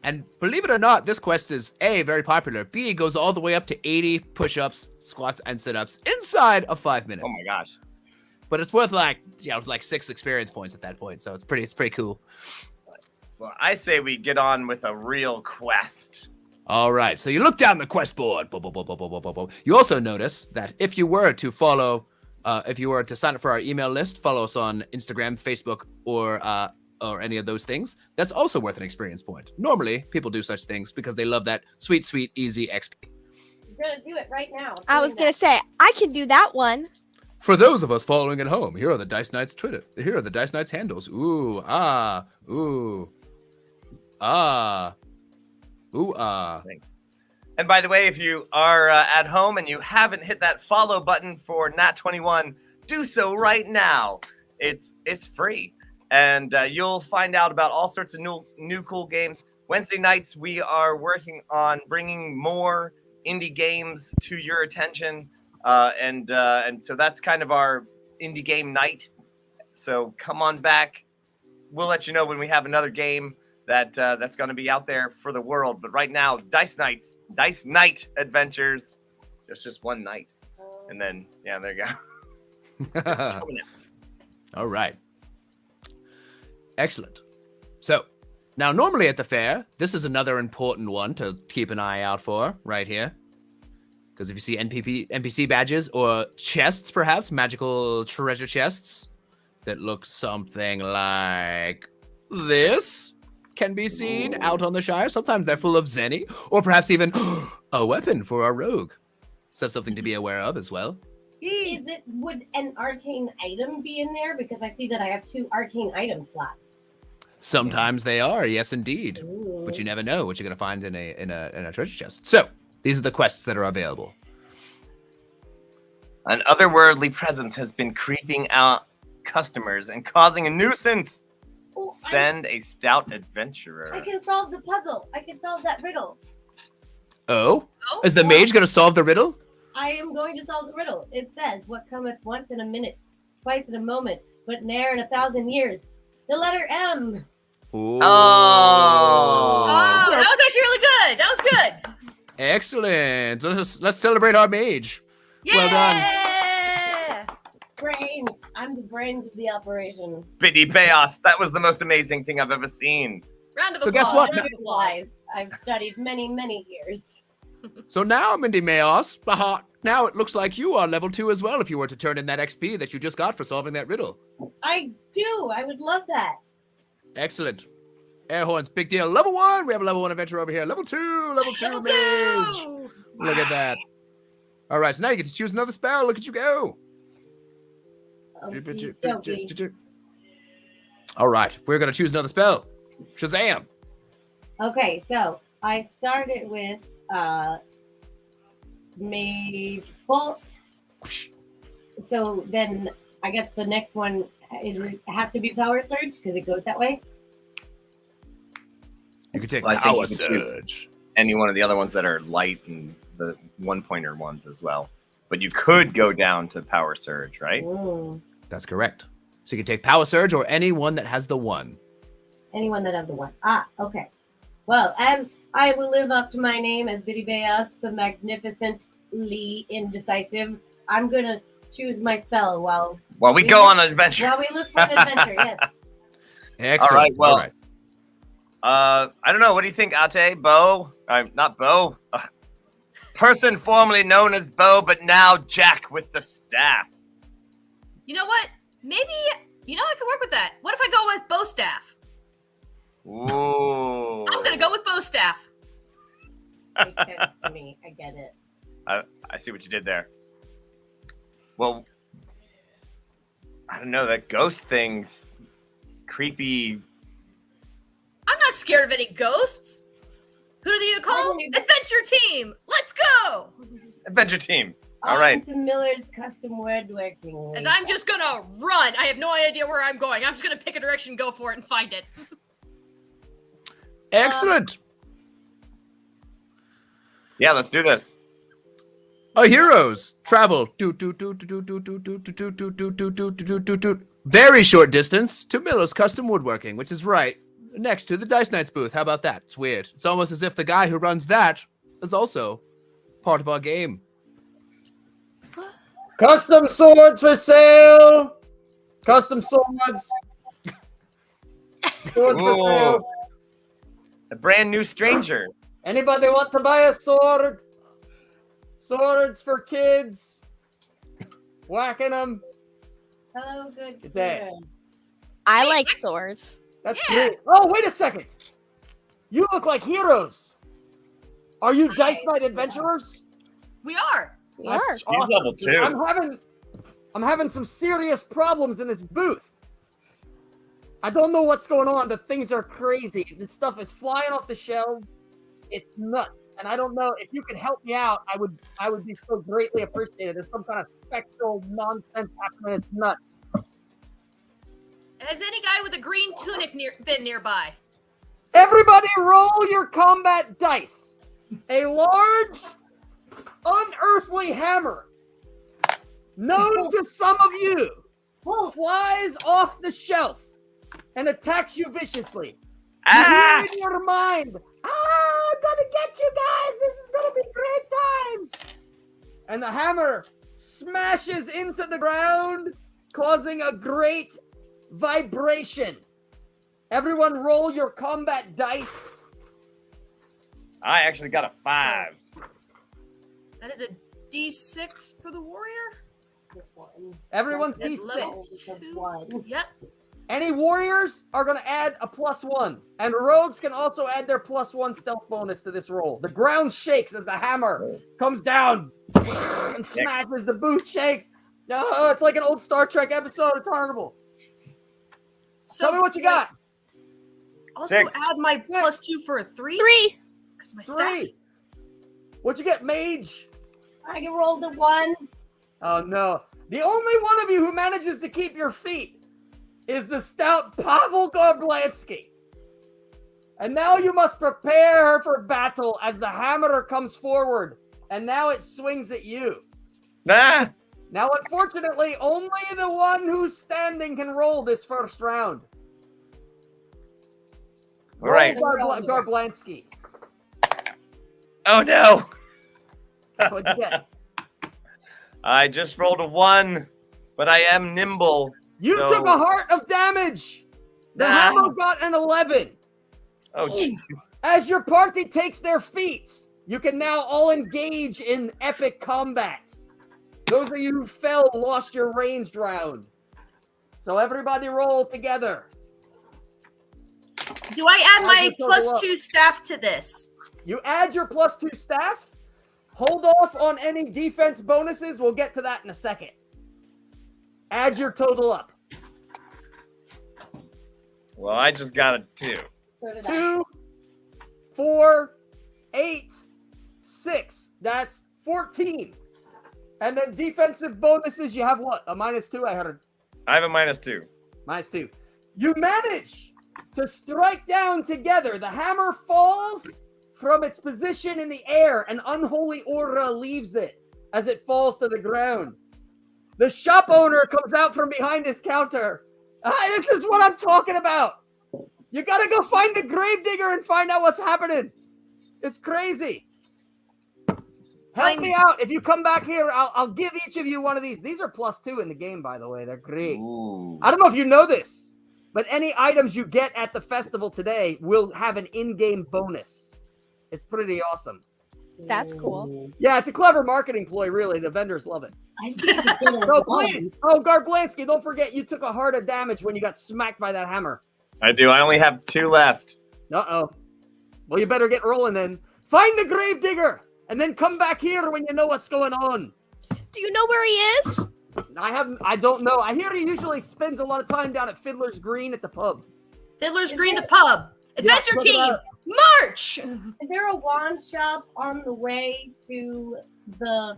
And believe it or not, this quest is A, very popular. B, goes all the way up to 80 push-ups, squats, and sit-ups inside of 5 minutes. Oh my gosh. But it's worth like 6 experience points at that point, so it's pretty cool. Well, I say we get on with a real quest. All right, so you look down the quest board. You also notice that if you were to sign up for our email list, follow us on Instagram, Facebook, or any of those things, that's also worth an experience point. Normally, people do such things because they love that sweet, easy XP. You're gonna do it right now. I was gonna say I can do that one. For those of us following at home, here are the Dice Knights Twitter. Here are the Dice Knights handles. Ooh, ah, ooh, ah, ooh, ah. And by the way, if you are at home and you haven't hit that follow button for Nat21, do so right now. It's free. And you'll find out about all sorts of new cool games. Wednesday nights, we are working on bringing more indie games to your attention. And so that's kind of our indie game night. So come on back. We'll let you know when we have another game that's going to be out there for the world. But right now, Dice Night Adventures. Just one night. And then, yeah, there you go. All right. Excellent. So, now normally at the fair, this is another important one to keep an eye out for right here. Because if you see NPC badges or chests, perhaps, magical treasure chests that look something like this can be seen out on the Shire. Sometimes they're full of Zenny, or perhaps even a weapon for our rogue. So that's something to be aware of as well. Would an arcane item be in there? Because I see that I have 2 arcane item slots. Sometimes they are, yes, indeed. Ooh. But you never know what you're gonna find in a treasure chest. So these are the quests that are available. An otherworldly presence has been creeping out customers and causing a nuisance. Oh, Send a stout adventurer. I can solve the puzzle. I can solve that riddle. Oh? Oh, Is the mage gonna solve the riddle? I am going to solve the riddle. It says, "What cometh once in a minute, twice in a moment, but ne'er in 1,000 years. The letter M. Ooh. Oh. Oh, that was actually really good. That was good. Excellent. Let's celebrate our mage. Yeah. Well done. Brain. I'm the brains of the operation. Biddy Bayos, that was the most amazing thing I've ever seen. Round of So applause. guess what? Round of applause. I've studied many, many years. So now, Mindy Mayos, now it looks like you are level 2 as well if you were to turn in that XP that you just got for solving that riddle. I do. I would love that. Excellent. Air horns, big deal. Level 1, we have a level 1 adventure over here. Level 2, level 2 Level mage. 2. Look at that. All right, so now you get to choose another spell. Look at you go. Okey-dokey. All right, we're going to choose another spell. Shazam. Okay, so I started with Mage Bolt. So then I guess the next one has to be Power Surge because it goes that way. You can take Well, I think Power you could choose Surge. any one of the other ones that are light and the one-pointer ones as well. But you could go down to Power Surge, right? Mm. That's correct. So you can take Power Surge or any one that has the 1. Anyone that has the 1. Ah, okay. Well, as I will live up to my name as Biddy Bayas, the magnificently indecisive, I'm going to choose my spell while we go on an adventure. we look for an adventure, yes. Excellent. All right, well, All right. I don't know. What do you think, Ate? Bo? Not Bo. Person formerly known as Bo, but now Jack with the staff. You know what? Maybe, I could work with that. What if I go with bow staff? Ooh. I'm going to go with bow staff. Makes sense to me. I get it. I see what you did there. Well, I don't know. That ghost thing's creepy. I'm not scared of any ghosts. Who do you call? Adventure team. Let's go. Adventure team. All On right. to Miller's custom woodworking. As I'm just going to run. I have no idea where I'm going. I'm just going to pick a direction, go for it, and find it. Excellent. Yeah, let's do this. A heroes travel very short distance to Miller's Custom Woodworking, which is right next to the Dice Knights booth. How about that? It's weird. It's almost as if the guy who runs that is also part of our game. Custom swords for sale. Custom swords. Swords for Ooh. sale. A brand new stranger. Anybody want to buy a sword? Swords for kids. Whacking them. Hello, good. Good day. I like swords. That's Yeah. great. Oh, wait a second. You look like heroes. Are you Dice Knight adventurers? We are. We are. That's He's level 2. I'm having some serious problems in this booth. I don't know what's going on, but things are crazy. This stuff is flying off the shelves. It's nuts. And I don't know if you could help me out. I would be so greatly appreciated. There's some kind of spectral nonsense happening. It's nuts. Has any guy with a green tunic been nearby? Everybody roll your combat dice. A large, unearthly hammer, known to some of you, flies off the shelf and attacks you viciously. You hear in your mind, I'm gonna get you guys. This is gonna be great times. And the hammer smashes into the ground, causing a great vibration. Everyone roll your combat dice. I actually got a 5. That is a D6 for the warrior? Everyone's At level D6. 2. Yep. Any warriors are going to add a +1. And rogues can also add their +1 stealth bonus to this roll. The ground shakes as the hammer comes down and smashes. The booth shakes. Oh, it's like an old Star Trek episode. It's horrible. So Tell me what you got. Also 6. add my +2 for a 3? 3. Because my staff. 3. What'd you get, mage? I rolled a 1. Oh, no. The only one of you who manages to keep your feet is the stout Pavel Gorblansky. And now you must prepare for battle as the hammer comes forward. And now it swings at you. Ah! Now, unfortunately, only the one who's standing can roll this first round. All right. Garblansky. Oh no! What'd you get? I just rolled a 1, but I am nimble. You so- took a heart of damage. The hammer got an 11. Oh, jeez. As your party takes their feet, you can now all engage in epic combat. Those of you who fell lost your ranged round. So everybody roll together. Do I add my Add your total up. +2 staff to this? You add your +2 staff. Hold off on any defense bonuses. We'll get to that in a second. Add your total up. Well, I just got a 2. So did I. 2, 4, 8, 6. That's 14. And then defensive bonuses, you have what? A -2, I heard. I have a -2. -2. You manage to strike down together. The hammer falls from its position in the air. An unholy aura leaves it as it falls to the ground. The shop owner comes out from behind his counter. This is what I'm talking about. You gotta go find the gravedigger and find out what's happening. It's crazy. Help me out. If you come back here, I'll give each of you one of these. These are +2 in the game, by the way. They're great. Ooh. I don't know if you know this, but any items you get at the festival today will have an in-game bonus. It's pretty awesome. That's cool. Yeah, it's a clever marketing ploy, really. The vendors love it. I think it's gonna So one. please, Garblansky, don't forget you took a heart of damage when you got smacked by that hammer. I do. I only have 2 left. Uh-oh. Well, you better get rolling then. Find the gravedigger, and then come back here when you know what's going on. Do you know where he is? I don't know. I hear he usually spends a lot of time down at Fiddler's Green at the pub. Fiddler's Green, the pub. Adventure look it team, up. march! Is there a wand shop on the way to the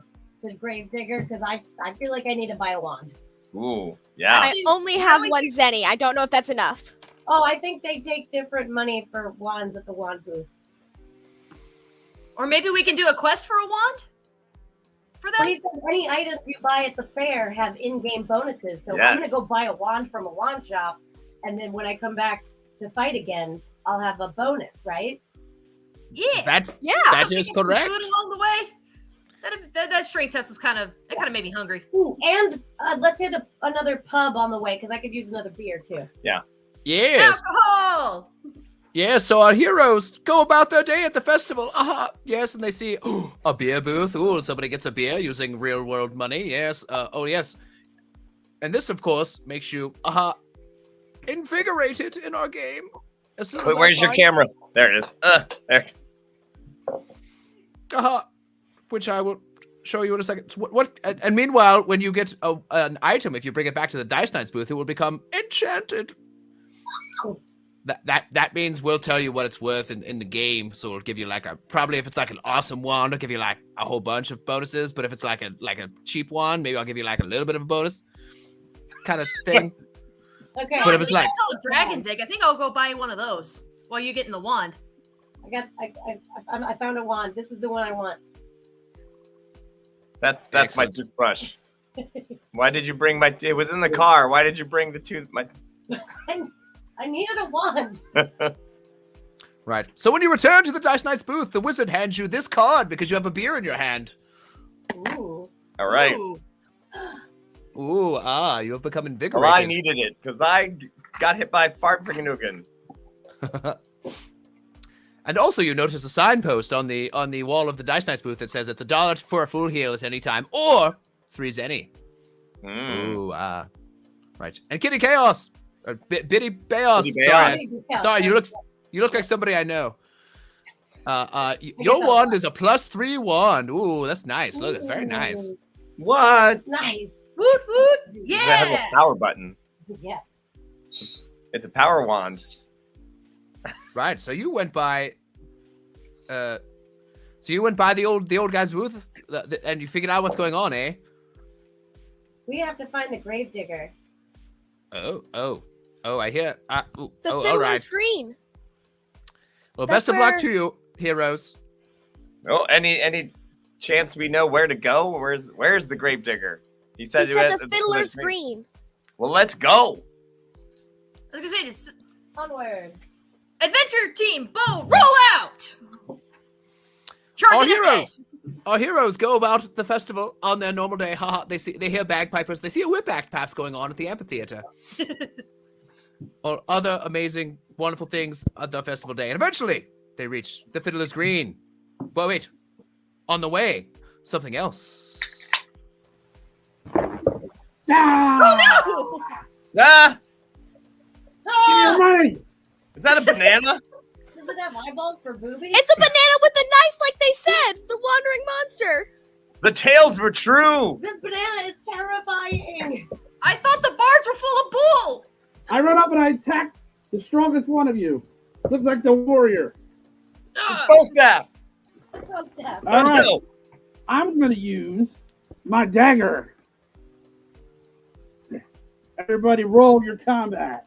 gravedigger? Because I feel like I need to buy a wand. Ooh, yeah. I only have one Zenny. I don't know if that's enough. Oh, I think they take different money for wands at the wand booth. Or maybe we can do a quest for a wand? For But them? he said any items you buy at the fair have in-game bonuses. So Yes. I'm gonna go buy a wand from a wand shop, and then when I come back to fight again, I'll have a bonus, right? Yeah. That Yeah. that is correct. Food along the way. That strength test was kind of made me hungry. Ooh, and let's hit another pub on the way because I could use another beer too. Yes. Alcohol. Yeah, so our heroes go about their day at the festival. Yes, and they see a beer booth. Ooh, somebody gets a beer using real world money. Yes. Oh, yes. And this, of course, makes you invigorated in our game. As soon as Wait, I where's your find- camera? There it is. There. Which I will show you in a second. And meanwhile, when you get an item, if you bring it back to the Dice Knights booth, it will become enchanted. That means we'll tell you what it's worth in the game. So it'll give you probably if it's like an awesome wand, I'll give you like a whole bunch of bonuses. But if it's like a cheap wand, maybe I'll give you like a little bit of a bonus kind of thing. Okay. But if it's like- I saw a dragon's egg. I think I'll go buy one of those while you're getting the wand. I found a wand. This is the one I want. That's my Excellent. toothbrush. Why did you bring my? It was in the car. Why did you bring the tooth? My. I needed a wand. Right. So when you return to the Dice Knights booth, the wizard hands you this card because you have a beer in your hand. Ooh. All right. Ooh. Ooh, you have become invigorated. Well, I needed it because I got hit by Fartfriganugan. And also, you notice a signpost on the wall of the Dice Knights booth that says it's $1 for a full heal at any time, or 3 zenny. Ooh, right. And Kitty Chaos, or Biddy Chaos. Biddy Sorry, you look like somebody I know. Your wand is a +3 wand. Ooh, that's nice. Look, it's very nice. What? Nice. Woot woot. It has Yeah. a power button. Yeah. It's a power wand. Right. So you went by. The old guy's booth, and you figured out what's going on, eh? We have to find the gravedigger. Oh! I hear. The all Fiddler's right. Green. Well, That's best of luck where- to you, heroes. Oh, any chance we know where to go? Where's the gravedigger? He said, He said the Fiddler's Green. Well, let's go. I was gonna say, just Onward. adventure team, Bo, roll out! Charging ahead. Our heroes go about the festival on their normal day. Haha, they hear bagpipers. They see a whip act perhaps going on at the amphitheater. Or other amazing, wonderful things at the festival day. And eventually, they reach the Fiddler's Green. But wait, on the way, something else. Ah! Oh Ah! Give me your money! Is that a banana? Does it have eyeballs for boobies? It's a banana with a knife, like they said. The wandering monster. The tales were true. This banana is terrifying. no! I thought the bards were full of bull! I run up and I attack the strongest one of you. Looks like the warrior. Bow staff. Go step. All right. Go. I'm going to use my dagger. Everybody roll your combat.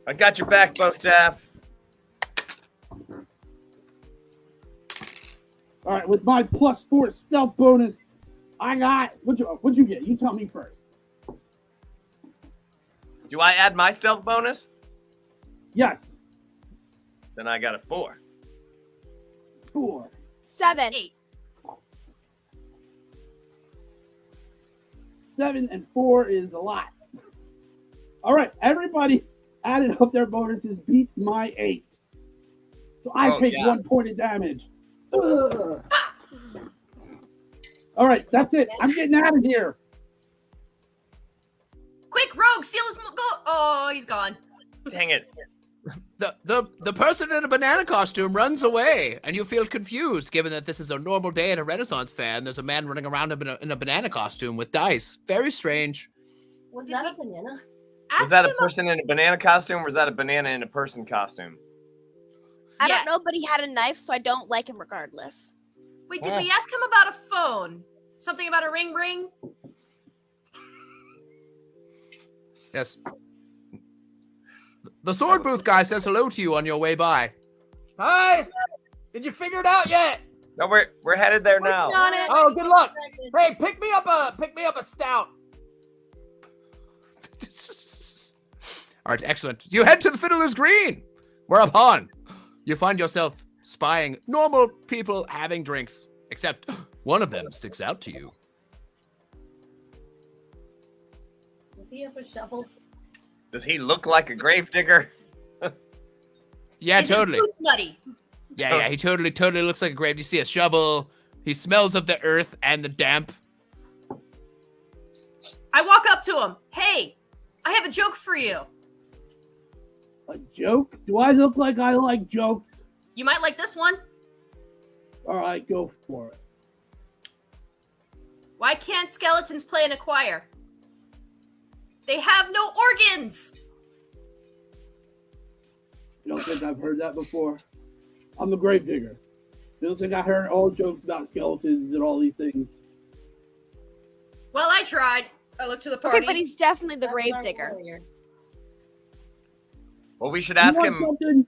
I got your back, bow staff. All right, with my +4 stealth bonus, I got, what'd you get? You tell me first. Do I add my stealth bonus? Yes, Then I got a 4. 4. 7. 8. 7 and 4 is a lot. All right, everybody added up their bonuses, beats my 8. So I take 1 point of damage. Ugh. All right, that's it. I'm getting out of here. Quick, Rogue, steal his go. Oh, he's gone. Dang it. The person in a banana costume runs away, and you feel confused, given that this is a normal day at a Renaissance fair, and there's a man running around in a banana costume with dice. Very strange. Was that a banana? Was that a person in a banana costume or was that a banana in a person costume? I don't know, Yes. but he had a knife, so I don't like him regardless. Wait, did we ask him about a phone? Something about a ring ring? Yes. The sword booth guy says hello to you on your way by. Hi. Did you figure it out yet? No, we're headed there now. Working on it. Oh, good luck. Hey, pick me up a stout. All right, excellent. You head to the Fiddler's Green, whereupon you find yourself spying normal people having drinks, except one of them sticks out to you. Does he have a shovel? Does he look like a gravedigger? Yeah, Is his totally. boots muddy? Yeah, he totally looks like a grave. You see a shovel. He smells of the earth and the damp. I walk up to him. Hey, I have a joke for you. A joke? Do I look like I like jokes? You might like this one. All right, go for it. Why can't skeletons play in a choir? They have no organs. You don't think I've heard that before? I'm a gravedigger. You don't think I heard all jokes about skeletons and all these things? Well, I tried. I looked to the party. Okay, but he's definitely the That's our gravedigger. warrior. Well, we should ask You want him. something?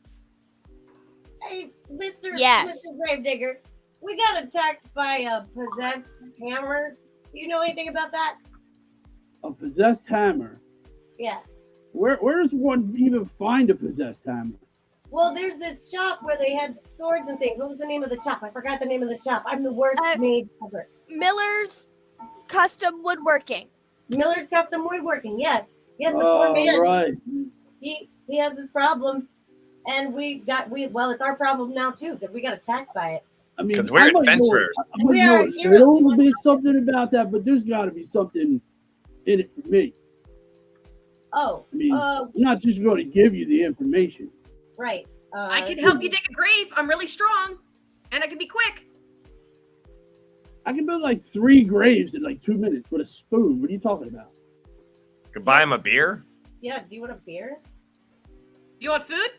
Hey, Mr. Yes. Mr. Gravedigger, we got attacked by a possessed hammer. Do you know anything about that? A possessed hammer. Yeah. Where does one even find a possessed hammer? Well, there's this shop where they had swords and things. What was the name of the shop? I forgot the name of the shop. I'm the worst maid ever. Miller's Custom Woodworking. Miller's Custom Woodworking. Yes. Yes, the poor man. Right. He has this problem, and well, it's our problem now too because we got attacked by it. I mean, 'Cause we're I might know- adventurers. I might We know are a heroes. little bit something about that, but there's got to be something in it for me. Oh, I mean, I'm not just going to give you the information. right. I can help you dig a grave. I'm really strong, and I can be quick. I can build like 3 graves in like 2 minutes with a spoon. What are you talking about? Could buy him a beer. Yeah. Do you want a beer? You want food?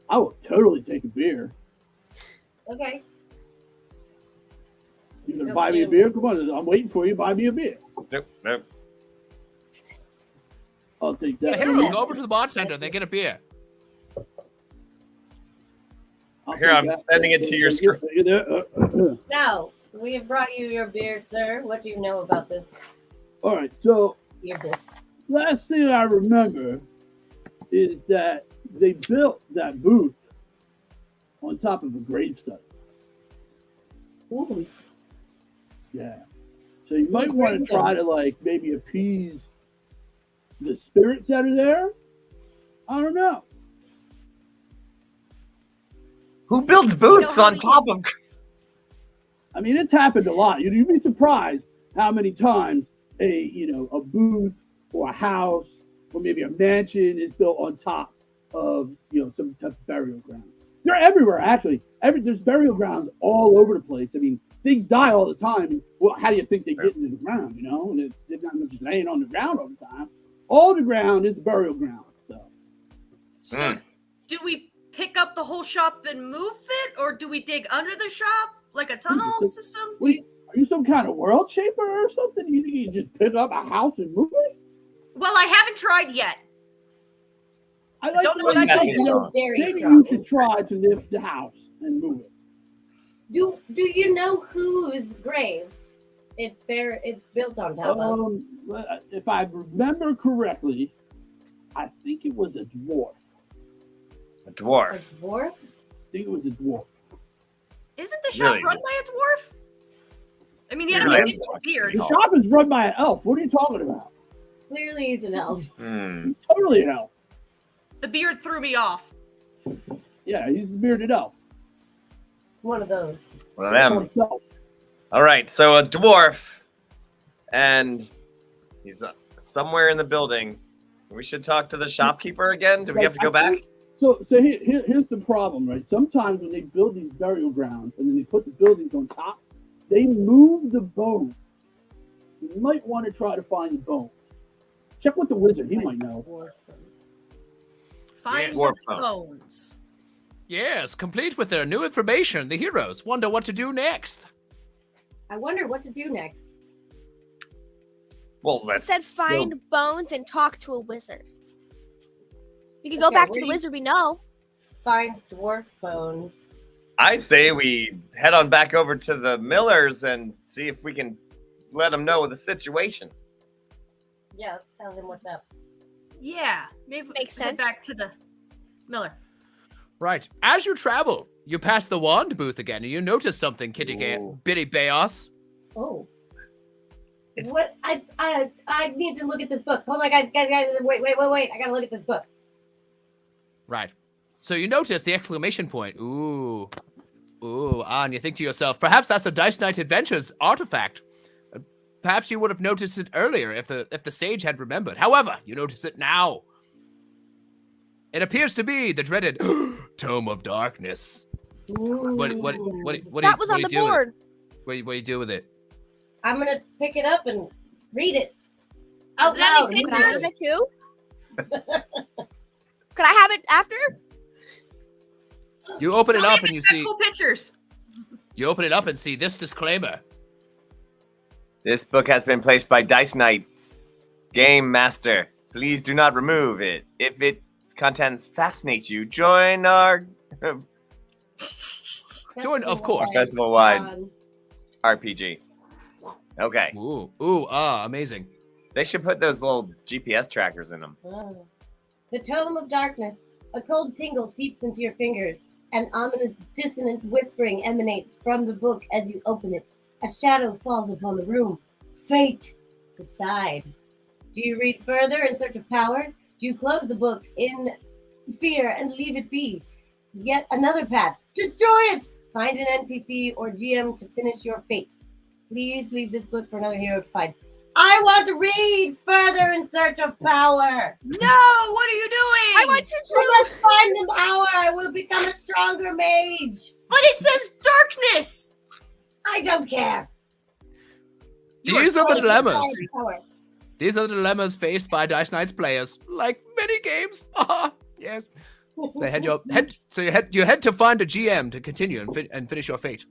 I will totally take a beer. Okay. You gonna buy me a beer? Come on, I'm waiting for you. Buy me a beer. Nope. I'll take The that. heroes go over to the bartender. They get a beer. I'll Here, take I'm that. sending it to your screen. Now, We have brought you your beer, sir. What do you know about this All right, so beer disc? last thing I remember is that they built that booth on top of a gravestone. Ooh, Yeah. So you might want to try to like maybe appease the spirits that are there. I don't know. Who builds booths how on we top of? I mean, it's happened a lot. You'd be surprised how many times a booth or a house or maybe a mansion is built on top of some type of burial ground. They're everywhere actually. There's burial grounds all over the place. I mean, things die all the time. Well, how do you think they get into the ground? And they're not just laying on the ground all the time. All the ground is burial ground. So, do we pick up the whole shop and move it, or do we dig under the shop like a tunnel system? Are you some kind of world shaper or something? You think you can just pick up a house and move it? Well, I haven't tried yet. I like don't the know what way I you can think, do. Very maybe strong. you should try to lift the house and move it. Do you know whose grave it's built on top of? If I remember correctly, I think it was a dwarf. A dwarf. A dwarf? I think it was a dwarf. Isn't the shop Really? run by a dwarf? I mean, he had Really? a decent beard. The shop is run by an elf. What are you talking about? Clearly he's an elf. Hmm. Totally an elf. The beard threw me off. Yeah, he's a bearded elf. One of those. One of them. Elf. All right, so a dwarf, and he's somewhere in the building. We should talk to the shopkeeper again. Do we have to go back? So here's the problem, right? Sometimes when they build these burial grounds and then they put the buildings on top, they move the bones. You might want to try to find the bones. Check with the wizard; he might know. Find Dwarf some bone. bones. Yes, complete with their new information, the heroes wonder what to do next. I wonder what to do next. Well, It let's. said find bones and talk to a wizard. We can go Okay, back to where the do you- wizard we know. Find dwarf bones. I say we head on back over to the Millers and see if we can let them know the situation. Yeah, let's tell him what's up. Yeah, maybe Makes head sense. back to the Miller. Right. As you travel, you pass the wand booth again, and you notice something, Ooh. Bitty Bayos. Oh. It's- What? I need to look at this book. Hold on, guys. Wait. I gotta look at this book. Right. So you notice the exclamation point. Ooh. And you think to yourself, perhaps that's a Dice Knight Adventures artifact. Perhaps you would have noticed it earlier if the sage had remembered. However, you notice it now. It appears to be the dreaded Tome of Darkness. What do That was on you the do with it? board. What do you do with it? I'm gonna pick it up and read it. Does Out it have loud. any Could I have pictures? it too? Could I have it after? You open it Tell me up if and you it's got see. cool pictures. You open it up and see this disclaimer. This book has been placed by Dice Knights. Game Master, please do not remove it. If its contents fascinate you, join our Join, of course. festival-wide RPG. Okay. Amazing. They should put those little GPS trackers in them. The Tome of Darkness. A cold tingle seeps into your fingers. An ominous, dissonant whispering emanates from the book as you open it. A shadow falls upon the room. Fate. Decide. Do you read further in search of power? Do you close the book in fear and leave it be? Yet another path. Destroy it! Find an NPC or GM to finish your fate. Please leave this book for another hero to find. I want to read further in search of power. No, what are you doing? I want to I must find the power. I will become a stronger mage. But it says darkness. I don't care. These are the dilemmas. Power. These are the dilemmas faced by Dice Knights players, like many games. Yes. So you head to find a GM to continue and finish your fate.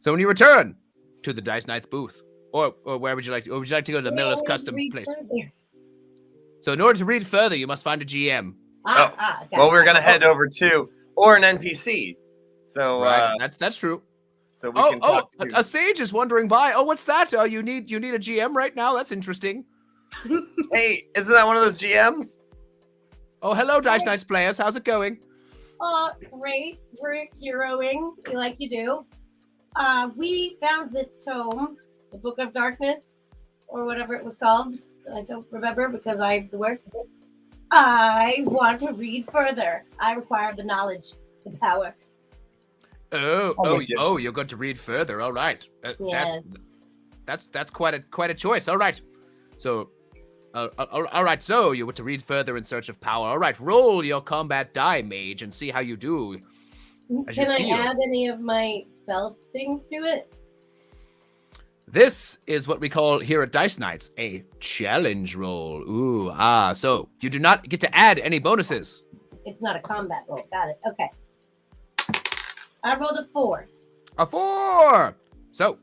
So when you return to the Dice Knights booth, or where would you like to? Or would you like to go to the Miller's custom Read place? further. So in order to read further, you must find a GM. Got Well, we're it. gonna head over to or an NPC. So Right. That's true. so we can talk to. A sage is wandering by. Oh, what's that? Oh, you need a GM right now? That's interesting. Hey, isn't that one of those GMs? Oh, hello, Dice Knights players. How's it going? Great. We're heroing like you do. We found this tome, the Book of Darkness, or whatever it was called. I don't remember because I'm the worst. I want to read further. I require the knowledge, the power. Oh, you're going to read further. All right. Yes. That's quite a choice. All right. So, all right. So you want to read further in search of power. All right. Roll your combat die, mage, and see how you do. Can I add any of my spell things to it? This is what we call here at Dice Knights a challenge roll. So you do not get to add any bonuses. It's not a combat roll. Got it. Okay. I rolled a 4. A 4! So,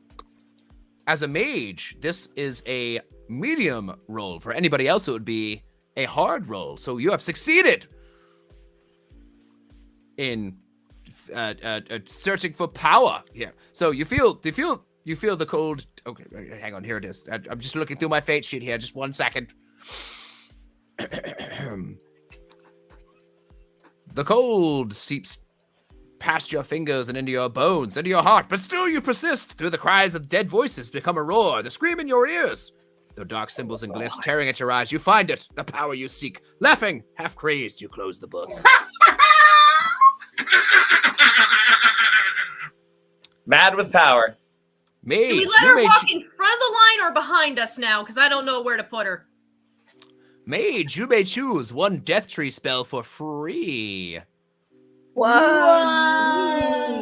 as a mage, this is a medium roll. For anybody else, it would be a hard roll. So you have succeeded in searching for power here. So you feel the cold. Okay, hang on. Here it is. I'm just looking through my fate sheet here. Just 1 second. The cold seeps past your fingers and into your bones, into your heart, but still you persist. Through the cries of dead voices become a roar, the scream in your ears. Though dark symbols and glyphs tearing at your eyes, you find it, the power you seek. Laughing, half crazed, you close the book. Mad with power. Mage, Do we let her walk in front of the line or behind us now? Because I don't know where to put her. Mage, you may choose one death tree spell for free. Whoa!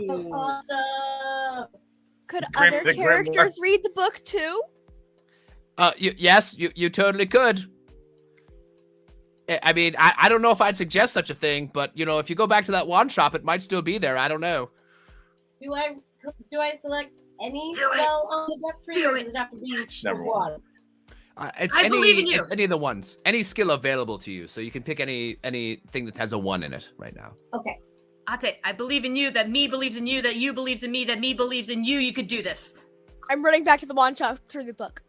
Could Grim- other the characters read the book too? Yes, you totally could. I mean, I don't know if I'd suggest such a thing, but, you know, if you go back to that wand shop, it might still be there. I don't know. Do I select any spell on the death tree, or does it have to be Number one? I believe in you. It's any of the ones. Any skill available to you. So you can pick anything that has a 1 in it right now. Okay. I'll say, I believe in you, that me believes in you, that you believes in me, that me believes in you. You could do this. I'm running back to the wand shop to read the book.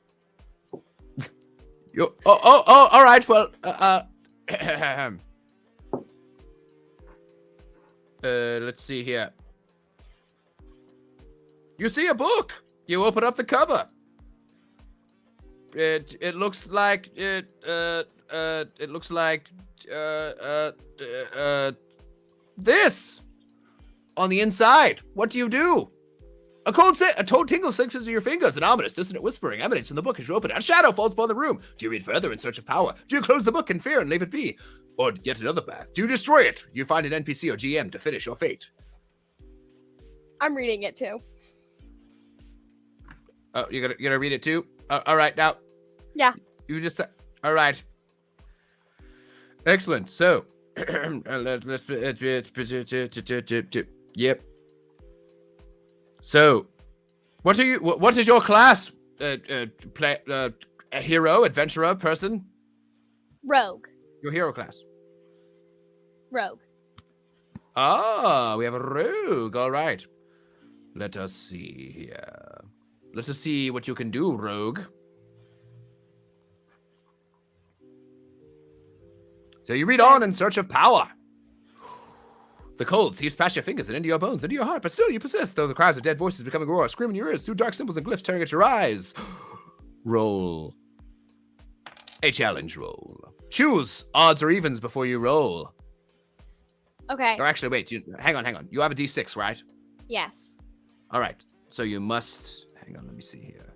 All right. Well, let's see here. You see a book. You open up the cover. It looks like this on the inside. What do? A cold tingle sinks into your fingers. An ominous, dissonant whispering emanates from the book as you open it. A shadow falls upon the room. Do you read further in search of power? Do you close the book in fear and leave it be? Or yet another path. Do you destroy it? You find an NPC or GM to finish your fate. I'm reading it too. Oh, you're gonna read it too? All right, now. Yeah. You just all right. Excellent. So, let's yep. So, what is your class? A hero, adventurer, person? Rogue. Your hero class. Rogue. Ah, we have a rogue. All right. Let us see here. Let us see what you can do, rogue. So you read on in search of power. The cold seeps past your fingers and into your bones, into your heart, but still you persist, though the cries of dead voices becoming a roar, screaming in your ears through dark symbols and glyphs tearing at your eyes. Roll a challenge roll. Choose odds or evens before you roll. Okay. Or actually, wait, hang on. You have a D6, right? Yes. All right. So you must... Hang on, let me see here.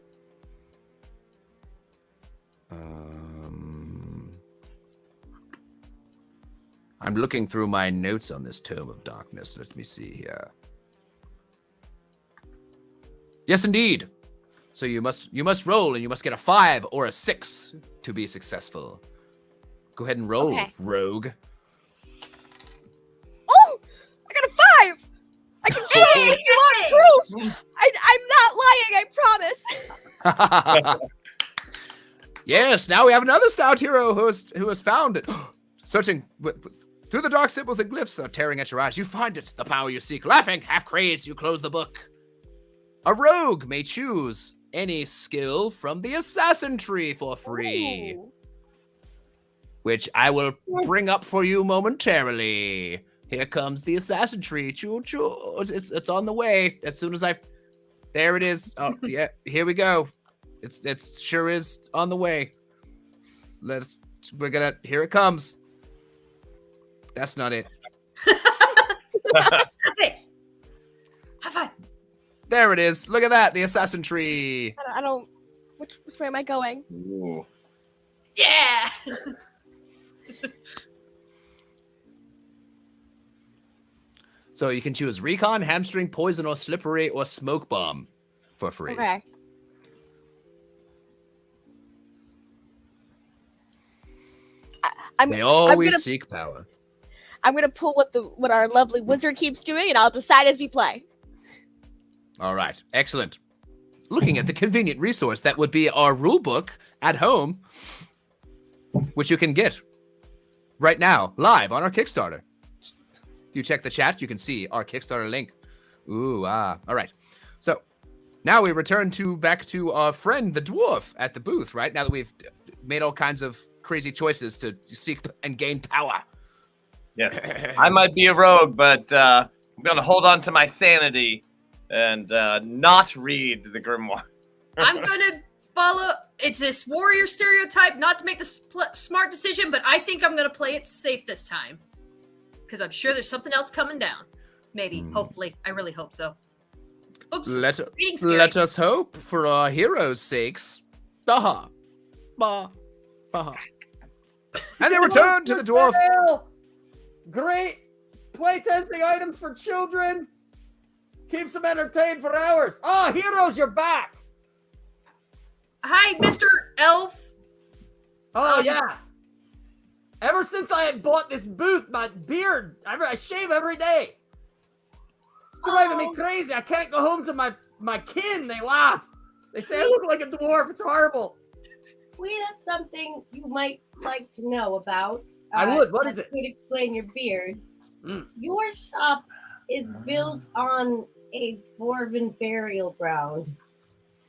I'm looking through my notes on this Tome of Darkness. Let me see here. Yes, indeed. So you must roll, and you must get a 5 or a 6 to be successful. Go ahead and roll, Okay. rogue. Oh! I got a 5! I can show you if you want proof! I'm not lying, I promise. Yes, now we have another stout hero who has found it. Searching through the dark symbols and glyphs are tearing at your eyes. You find it, the power you seek. Laughing, half crazed, you close the book. A rogue may choose any skill from the assassin tree for free, Ooh. which I will bring up for you momentarily. Here comes the assassin tree. Choo choo. It's on the way. As soon as there it is. Oh yeah, here we go. It's sure is on the way. Here it comes. That's not it. That's it. High five. There it is. Look at that, the assassin tree. I don't. Which way am I going? Ooh. Yeah. So you can choose recon, hamstring, poison, or slippery, or smoke bomb for free. Okay. They always gonna, seek power. I'm gonna pull what our lovely wizard keeps doing, and I'll decide as we play. All right, excellent. Looking at the convenient resource that would be our rule book at home, which you can get right now, live on our Kickstarter. You check the chat, you can see our Kickstarter link. Ooh, all right. So now we return back to our friend, the dwarf, at the booth, right? Now that we've made all kinds of crazy choices to seek and gain power. Yes. I might be a rogue, but I'm going to hold on to my sanity and not read the grimoire. I'm gonna follow. It's this warrior stereotype, not to make the smart decision, but I think I'm gonna play it safe this time because I'm sure there's something else coming down. Maybe, hopefully, I really hope so. Oops, Let us hope for our heroes' sakes. Baha, bah, baha. And they return to the dwarf. Great playtesting items for children. Keeps them entertained for hours. Oh, heroes, you're back. Hi, Mr. Elf. Oh, yeah. Ever since I had bought this booth, my beard, I shave every day. It's driving me crazy. I can't go home to my kin. They laugh. They say I look like a dwarf. It's horrible. We have something you might like to know about. I would. What is it? Could explain your beard. Mm. Your shop is built on a dwarven burial ground.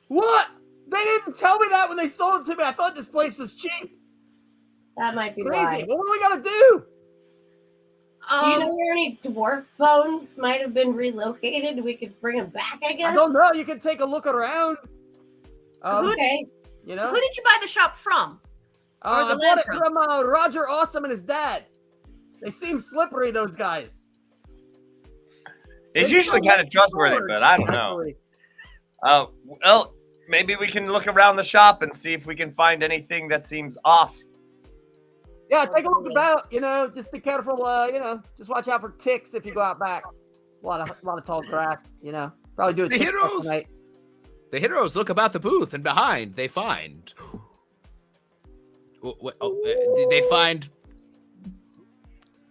What? They didn't tell me that when they sold it to me. I thought this place was cheap. That might be Crazy. why. What do we gotta do? Do you know where any dwarf bones might have been relocated? We could bring them back, I guess. I don't know. You can take a look around. Okay. You know? Who did you buy the shop from? I bought it from Roger Awesome and his dad. They seem slippery, those guys. It's usually kind of trustworthy, but I don't know. Well, maybe we can look around the shop and see if we can find anything that seems off. Yeah, take a look about. Just be careful. Just watch out for ticks if you go out back. A lot of tall grass. Probably do it. The heroes look about the booth, and behind they find. They find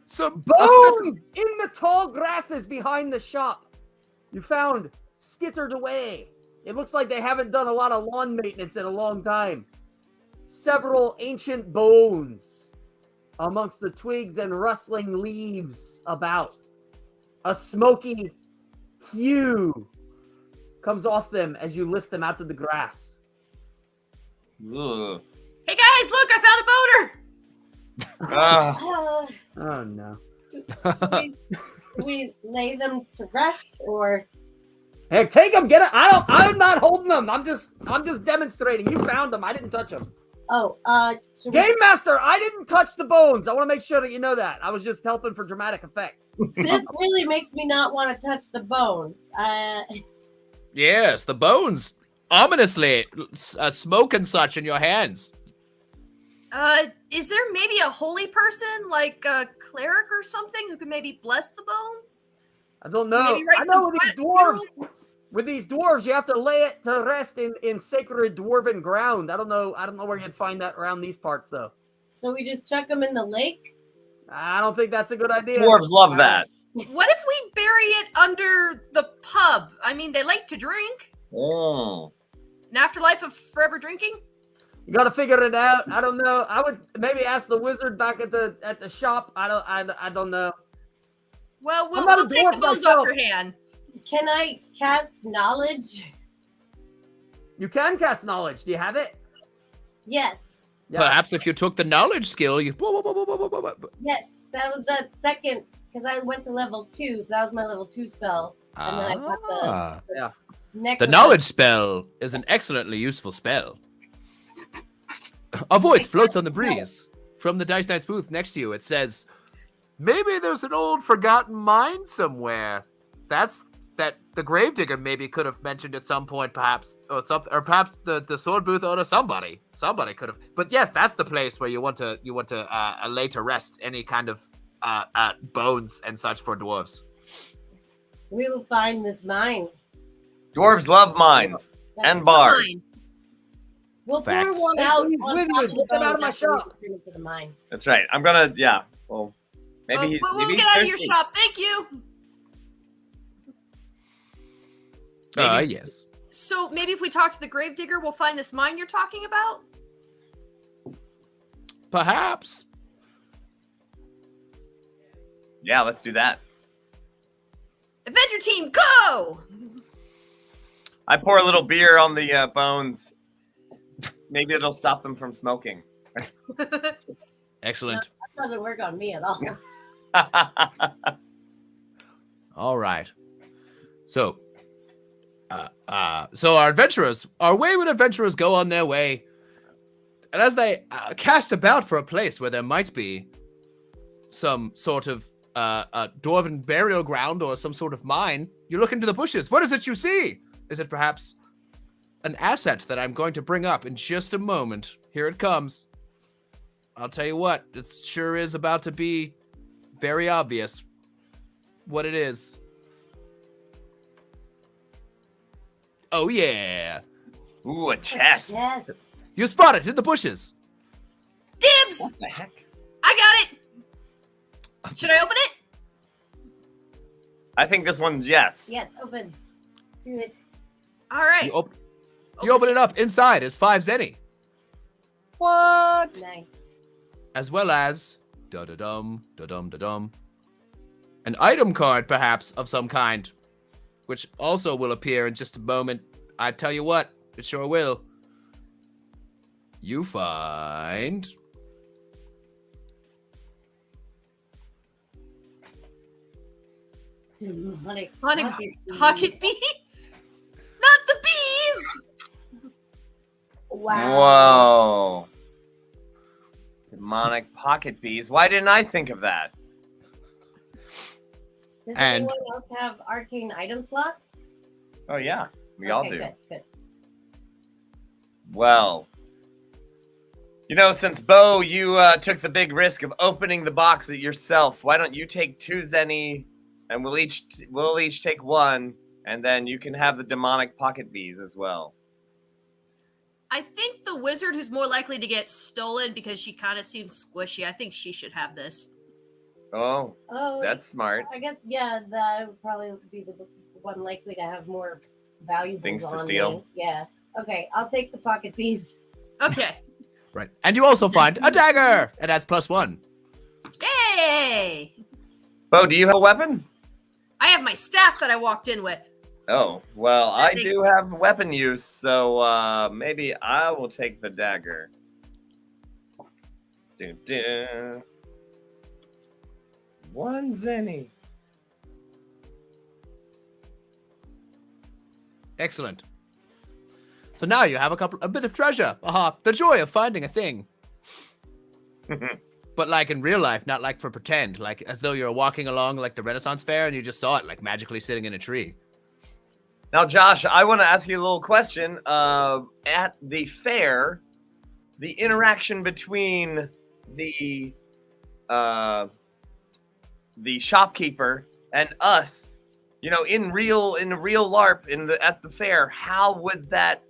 some bones in the tall grasses behind the shop. You found skittered away. It looks like they haven't done a lot of lawn maintenance in a long time. Several ancient bones amongst the twigs and rustling leaves about. A smoky hue comes off them as you lift them out of the grass. Ugh. Hey guys, look! I found a boner. Oh no. we lay them to rest, or hey, take them, get it. I'm not holding them. I'm just demonstrating. You found them. I didn't touch them. Game Master, I didn't touch the bones. I want to make sure that you know that. I was just helping for dramatic effect. This really makes me not want to touch the bones. Yes, the bones. Ominously, smoke and such in your hands. Is there maybe a holy person, like a cleric or something, who could maybe bless the bones? I don't know. I know with these dwarves, you have to lay it to rest in sacred dwarven ground. I don't know where you'd find that around these parts, though. So we just chuck them in the lake? I don't think that's a good idea. Dwarves love that. What if we bury it under the pub? I mean, they like to drink. Oh. An afterlife of forever drinking? You got to figure it out. I don't know. I would maybe ask the wizard back at the shop. I don't know. Well, we'll take the bones off your hand. Can I cast knowledge? You can cast knowledge. Do you have it? Yes. Yeah. Perhaps if you took the knowledge skill, you. Yes. That was the second, because I went to level 2, so that was my level 2 spell. And then I got the Yeah. next The one. knowledge spell is an excellently useful spell. A voice floats on the breeze. From the Dice Knight's booth next to you, it says, maybe there's an old forgotten mine somewhere. That the Gravedigger maybe could have mentioned at some point, perhaps, or perhaps the sword booth owner, somebody could have. But yes, that's the place where you want to lay to rest any kind of bones and such for dwarves. We will find this mine. Dwarves love mines and bars. Fine. We'll pour Facts. one out He's on with top you. of the Get them out of bones my after we shop. return it to the mine. That's right. I'm gonna. Yeah. Well, maybe he's. we'll maybe get he's out of your thirsty. shop. Thank you. Yes. So maybe if we talk to the Gravedigger, we'll find this mine you're talking about? Perhaps. Yeah, let's do that. Adventure team, go! I pour a little beer on the bones. Maybe it'll stop them from smoking. Excellent. That doesn't work on me at all. All right. So our wayward adventurers go on their way. And as they cast about for a place where there might be some sort of a dwarven burial ground or some sort of mine, you look into the bushes. What is it you see? Is it perhaps an asset that I'm going to bring up in just a moment? Here it comes. I'll tell you what, it sure is about to be very obvious what it is. Oh, yeah. Ooh, a chest. Yes. You spot it in the bushes. Dibs! What the heck? I got it! Should I open it? I think this one's yes. Yes, open. Do it. All right. You open it up. Inside is 5 zenny, What? Nice. as well as da-da-dum, da-dum, da-dum, an item card, perhaps, of some kind, which also will appear in just a moment. I tell you what, it sure will. You find... Demonic Pocket bee? Not the bees! Wow. Whoa. Demonic pocket bees. Why didn't I think of that? Does And- anyone else have arcane item slots? Oh, yeah. We all do. Good, good. Well, you know, since Bo, you took the big risk of opening the box yourself, why don't you take 2 zenny, and we'll each take 1, and then you can have the demonic pocket bees as well. I think the wizard who's more likely to get stolen because she kind of seems squishy, I think she should have this. Oh, Oh, that's smart. I guess, yeah, that would probably be the one likely to have more valuables Things to on steal. me. Yeah. Okay, I'll take the pocket piece. Okay. Right. And you also find a dagger! It adds +1. Yay! Bo, do you have a weapon? I have my staff that I walked in with. Oh, well, I I think- do have weapon use, so maybe I will take the dagger. Dun. 1 zenny. Excellent. So now you have a bit of treasure. Aha, the joy of finding a thing. But like in real life, not like for pretend, like as though you're walking along like the Renaissance fair and you just saw it like magically sitting in a tree. Now, Josh, I want to ask you a little question. At the fair, the interaction between the shopkeeper and us, you know, in real LARP at the fair, how would that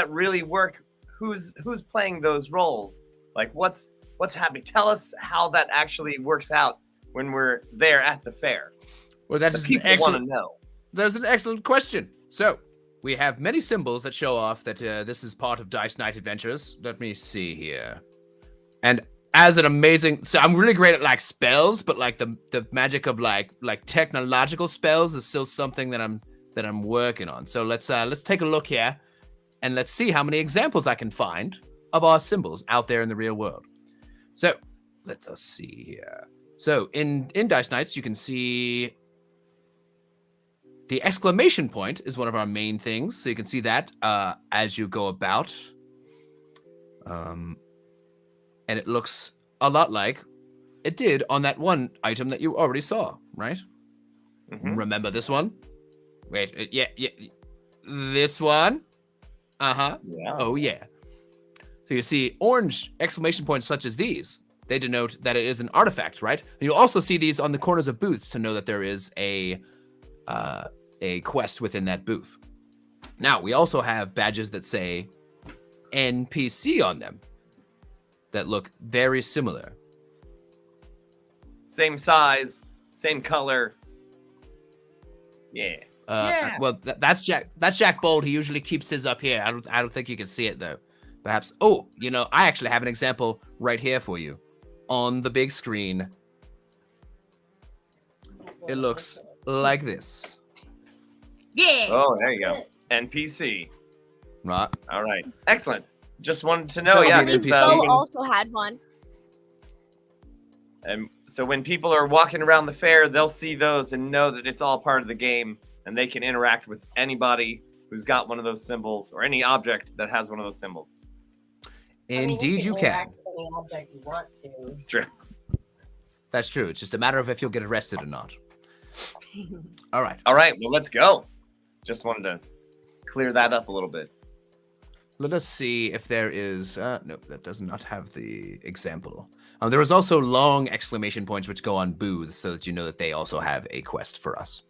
really work? Who's playing those roles? Like, what's happening? Tell us how that actually works out when we're there at the fair. Well, that The is an people want to excellent. know. There's an excellent question. So we have many symbols that show off that this is part of Dice Night Adventures. Let me see here. And as an amazing, so I'm really great at like spells, but like the magic of like technological spells is still something that I'm working on. So let's take a look here, and let's see how many examples I can find of our symbols out there in the real world. So let us see here. So in Dice Knights, you can see the exclamation point is one of our main things. So you can see that as you go about. And it looks a lot like it did on that one item that you already saw, right? Mhm. Remember this one? Wait, yeah. This one? Uh-huh. Yeah. Oh, yeah. So you see orange exclamation points such as these. They denote that it is an artifact, right? And you'll also see these on the corners of booths to know that there is a quest within that booth. Now, we also have badges that say NPC on them that look very similar. Same size, same color. Yeah. Yeah. Well, that's Jack. That's Jack Bold. He usually keeps his up here. I don't think you can see it though. Perhaps. Oh, I actually have an example right here for you on the big screen. It looks like this. Yeah. Oh, there you go. NPC. Right. All right. Excellent. Just wanted to know. So, Yeah. I mean, Lee's NPC. Bow also had one. And so when people are walking around the fair, they'll see those and know that it's all part of the game, and they can interact with anybody who's got one of those symbols or any object that has one of those symbols. Indeed, you can. Any object you want to. It's true. That's true. It's just a matter of if you'll get arrested or not. All right. All right. Well, let's go. Just wanted to clear that up a little bit. Let us see if there is. Nope, that does not have the example. There is also long exclamation points which go on booths so that you know that they also have a quest for us.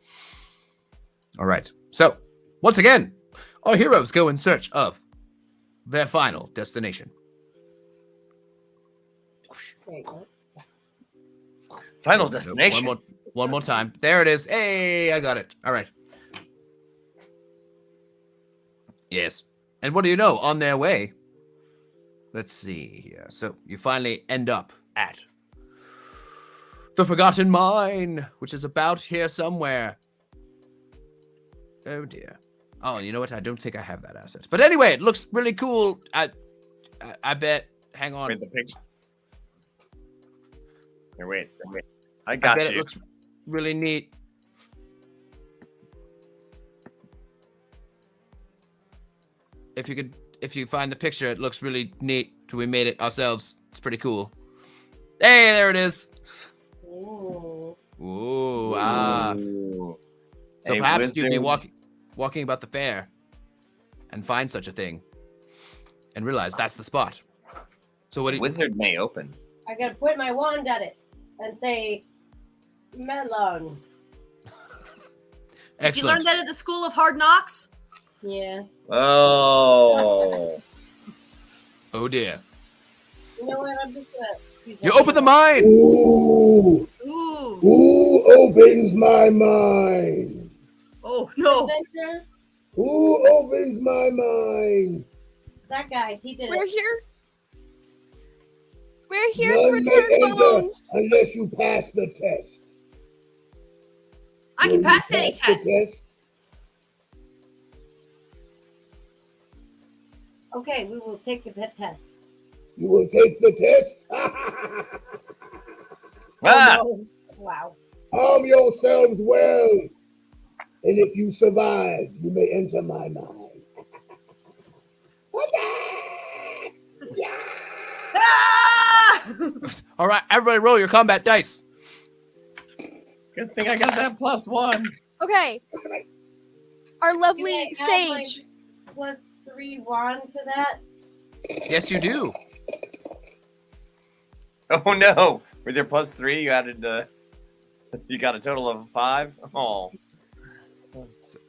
All right. So, once again, our heroes go in search of their final destination. Wait, what? Final Nope, destination. one more time. There it is. Hey, I got it. All right. Yes. And what do you know? On their way. Let's see here. So you finally end up at the Forgotten Mine, which is about here somewhere. Oh dear. Oh, you know what? I don't think I have that asset. But anyway, it looks really cool. I bet. Hang on. Wait, the picture. Here, wait. I I got bet you. it looks really neat. If you find the picture, it looks really neat. We made it ourselves. It's pretty cool. Hey, there it is. Ooh. Ooh, ah. Ooh. So A perhaps you'd be wizard. walking about the fair and find such a thing and realize that's the spot. So what do you, Wizard may open. I gotta point my wand at it and say, melon. Did you learn excellent. that at the School of Hard Knocks? Yeah. Oh. Oh dear. You know what? I'm just gonna. use You that open the wand. mine. Ooh, Ooh. who opens my mind? Oh no. Adventure? Who opens my mind? That guy, he did We're it. here. We're here None to may return enter bones. unless you pass the test. I Will can you pass any the test. Okay, we will take the pet test. You will take the test. Ah! Wow. Arm yourselves well, and if you survive, you may enter my mind. Yeah. Ah! All right, everybody, roll your combat dice. Good thing I got that +1. Okay. Our Can lovely I add my sage. +3 wand to that? Yes, you do. Oh no! With your +3, you added you got a total of 5. Oh.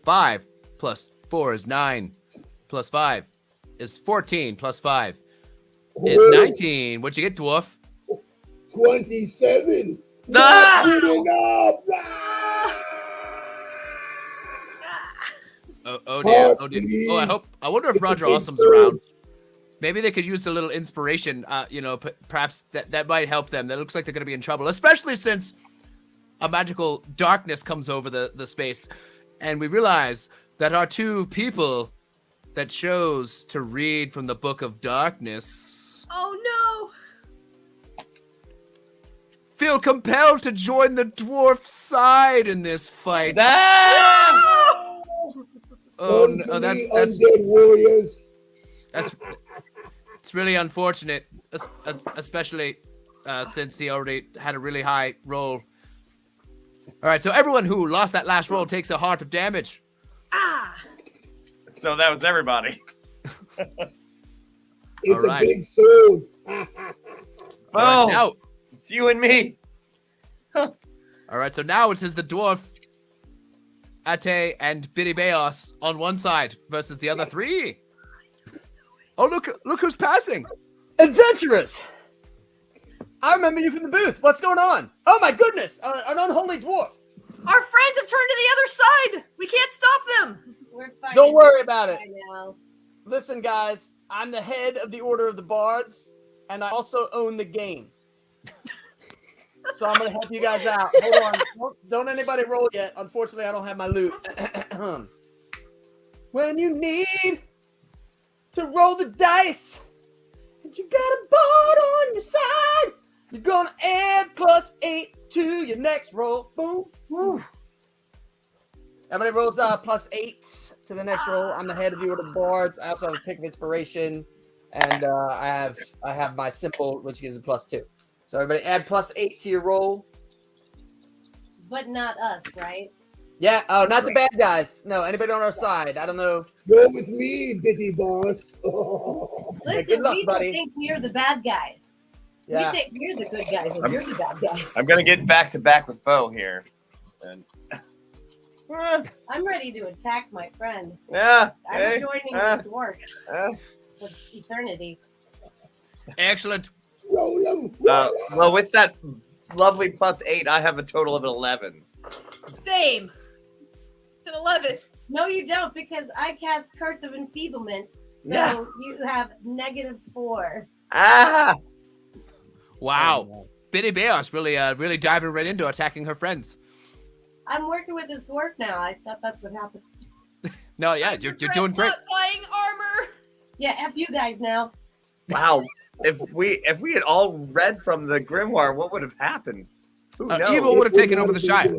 5 plus 4 is 9. Plus 5 is 14. Plus 5 is 19. What'd you get, dwarf? 27. Ah! Not good enough. Oh dear. Oh dear. Oh, I wonder if Roger Awesome's around. Maybe they could use a little inspiration. Perhaps that might help them. That looks like they're going to be in trouble, especially since a magical darkness comes over the space, and we realize that our two people that chose to read from the Book of Darkness Oh feel compelled to join the dwarf side in this fight. Ah! Oh Come no, to that's me, undead warriors. it's really unfortunate, especially since he already had a really high roll. All right, so everyone who lost that last roll takes a heart of damage. So that was everybody. It's All right. a big sword. All right, Oh, now, it's you and me. all right, so now it is the dwarf, Ate, and Biddy Beos on one side versus the other three. Oh, look who's passing. Adventurers! I remember you from the booth. What's going on? Oh my goodness! An unholy dwarf. Our friends have turned to the other side. We can't stop them. We're fighting Don't worry about it. right now. Listen, guys, I'm the head of the Order of the Bards, and I also own the game. So I'm gonna help you guys out. Hold on. Don't anybody roll yet. Unfortunately, I don't have my loot. When you need to roll the dice, and you got a bard on your side, you're gonna add +8 to your next roll. Boom. Woo. Everybody rolls +8 to the next roll. I'm the head of the Order of Bards. I also have a pick of inspiration, and I have my symbol, which gives a +2. So everybody add +8 to your roll. But not us, right? Yeah. Oh, not the bad guys. No, anybody on our side. I don't know. Go with me, bitty boss. Listen, good luck, we buddy. don't think we're the bad guys. Yeah. We think we're the good guys, and you're the bad guys. I'm gonna get back to back with Bo here. And I'm ready to attack my friend. yeah, I'm hey, joining this work with eternity. Excellent. Roll 'em. well, with that lovely +8, I have a total of 11. Same. An 11. No, you don't, because I cast Curse of Enfeeblement. So Yeah. you have -4. Ah! Wow. Biddy Beos really diving right into attacking her friends. I'm working with this dwarf now. I thought that's what happened. No, yeah, you're doing great. Not buying armor. Yeah, F you guys now. Wow. If we had all read from the grimoire, what would have happened? Who knows? Evil would have taken over the Shire.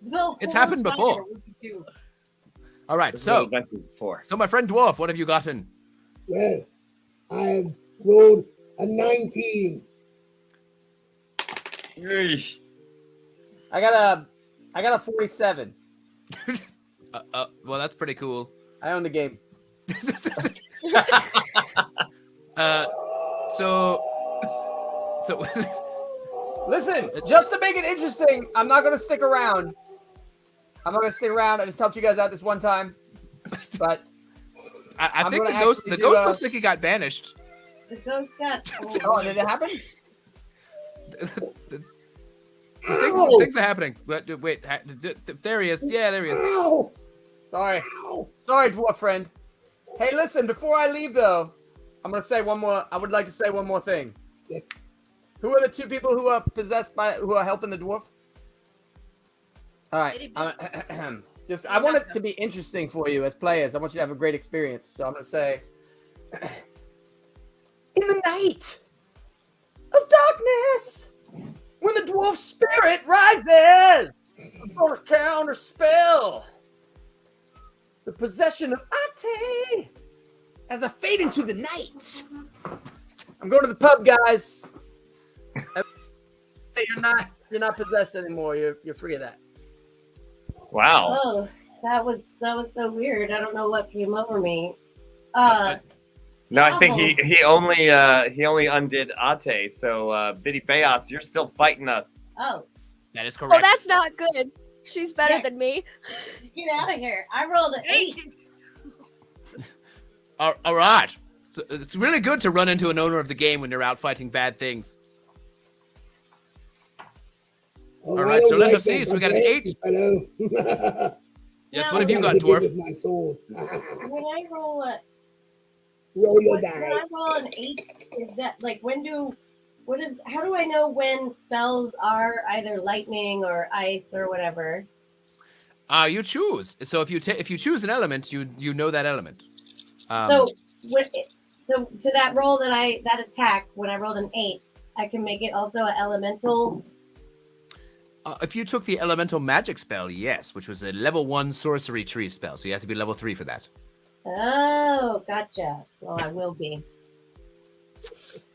The It's whole happened before. Shire, what you do? All right, This so was mentioned before. my friend Dwarf, what have you gotten? Well, I've rolled a 19. Yeesh. I got a 47. Well, that's pretty cool. I own the game. So Listen, just to make it interesting, I'm not gonna stick around. I'm not gonna stick around. I just helped you guys out this one time. But I I'm think gonna the ghost actually the ghost do, looks like he got banished. The ghost got. oh, did it happen? Things are happening. Wait, there he is. Yeah, there he is. Ow! Sorry. Ow! Sorry, dwarf friend. Hey, listen, before I leave though, I would like to say one more thing. Yeah. Who are the two people who are who are helping the dwarf? All right. I want it to be interesting for you as players. I want you to have a great experience. So I'm going to say, in the night of darkness, when the dwarf spirit rises, I'm going to counter spell the possession of Ate as I fade into the night. I'm going to the pub, guys. You're not possessed anymore. You're free of that. Wow. Oh, that was so weird. I don't know what came over me. No, I think he only undid Ate. So Biddy Beos, you're still fighting us. Oh, That is correct. Oh, that's not good. She's better than me. get out of here! I rolled an 8. All right. So it's really good to run into an owner of the game when you're out fighting bad things. Oh, All right, so let us see. So we got an 8. Hello. Yes, No. what have you got, With Dwarf? my sword. When I roll a Roll your When die. I roll an 8, is that like how do I know when spells are either lightning or ice or whatever? You choose. So if you choose an element, you know that element. So to that roll that attack, when I rolled an 8, I can make it also an elemental. If you took the elemental magic spell, yes, which was a level 1 sorcery tree spell, so you have to be level 3 for that. Oh, gotcha. Well, I will be.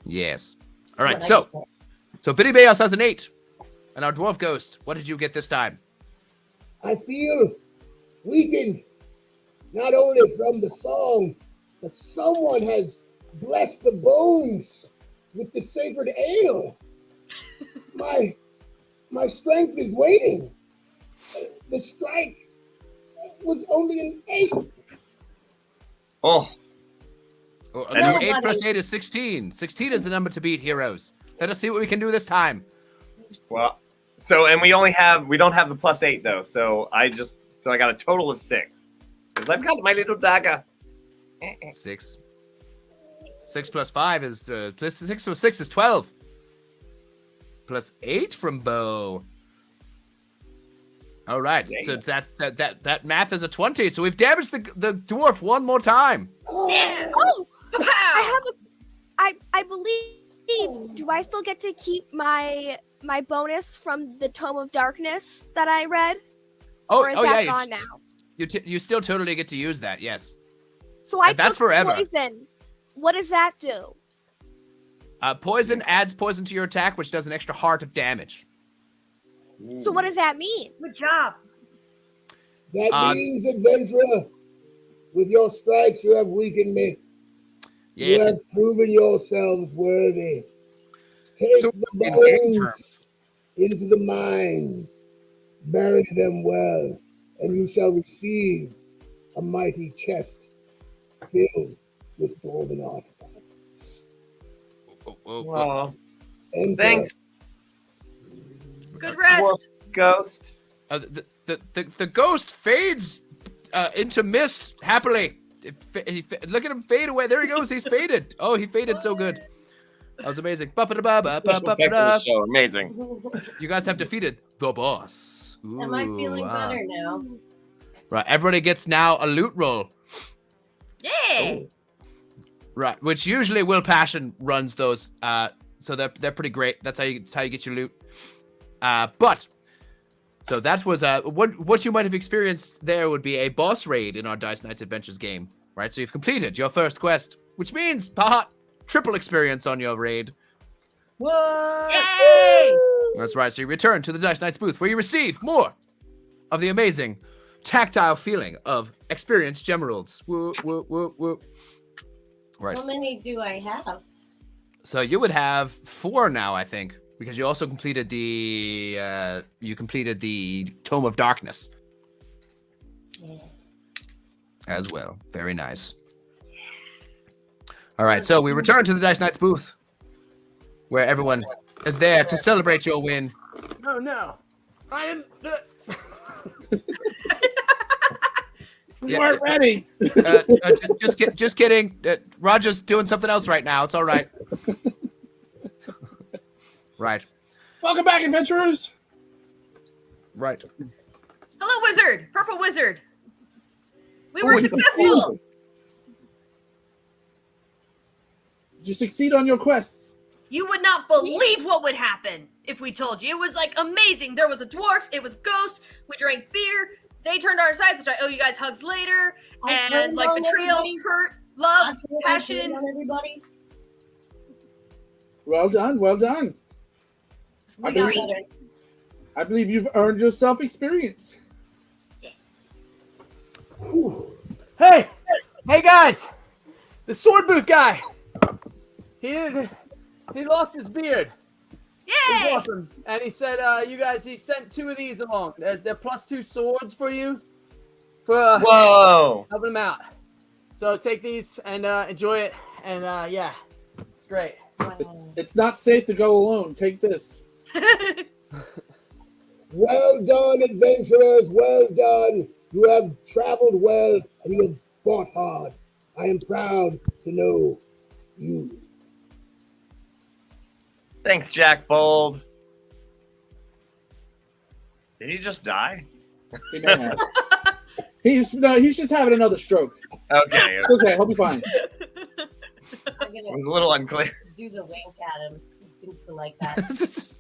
Yes. All right. When I So get there. Biddy Bayos has an 8, and our dwarf ghost. What did you get this time? I feel weakened, not only from the song, but someone has blessed the bones with the sacred ale. My strength is waning. The strike was only an 8. Oh, So And 8 plus 8 is 16. 16 is the number to beat, heroes. Let us see what we can do this time. well. So, and we don't have the +8 though. So I got a total of 6. Because I've got my little dagger. 6. 6 plus 5 is 6 plus 6 is 12. Plus 8 from Bo. All right, so that math is a 20. So we've damaged the dwarf one more time. Yeah. Oh, Pow! I believe. Do I still get to keep my bonus from the Tome of Darkness that I read? Oh, Or is oh that yeah, gone now? you still totally get to use that. Yes. So I that's took forever. poison. What does that do? Poison adds poison to your attack, which does an extra heart of damage. So what does that mean? Good job. That means, adventurer, with your strikes you have weakened me. You Yes. have proven yourselves worthy. Take So the in game bones into the mine, bury them well, and you shall receive a mighty chest filled with golden artifacts. Well, Enter. thanks, Good rest. Ghost. The ghost fades into mist happily. Look at him fade away. There he goes. He's faded. Oh, he faded so good. That was amazing. So amazing. You guys have defeated the boss. Am I feeling better now? Right. Everybody gets now a loot roll. Yeah. Right. Which usually Will Passion runs those. So they're pretty great. That's how you get your loot. But so that was what you might have experienced there would be a boss raid in our Dice Knights Adventures game, right? So you've completed your first quest, which means triple experience on your raid. What? Yay! That's right. So you return to the Dice Knights booth where you receive more of the amazing tactile feeling of experienced gemeralds. Woo, woo, woo, woo. Right. How many do I have? So you would have 4 now, I think, because you also completed the Tome of Darkness as well. Very nice. All right, so we return to the Dice Knights booth where everyone is there to celebrate your win. Oh no. I am. We weren't ready. Just kidding. Roger's doing something else right now. It's all right. Right. Welcome back, adventurers. Right. Hello, wizard. Purple wizard. We were successful. Did you succeed on your quests? You would not believe what would happen if we told you. It was like amazing. There was a dwarf. It was a ghost. We drank beer. They turned our sides, which I owe you guys hugs later. I And turned like on betrayal, everybody. hurt, love, I turned passion. on everybody. Well done, well done. We I are believe- I believe you've earned yourself experience. Hey, guys, the sword booth guy. He lost his beard. He's Yay! awesome. And he said, he sent 2 of these along. They're +2 swords for you. For Whoa! helping him out. So take these and enjoy it. And yeah, it's great. It's not safe to go alone. Take this. Well done, adventurers, well done. You have traveled well and you have fought hard. I am proud to know you. Thanks, Jack Bold. Did he just die? He may have. He's just having another stroke. Okay. It's okay, he'll be fine. I'm It gonna was a little unclear. do the wink at him. He seems to like that.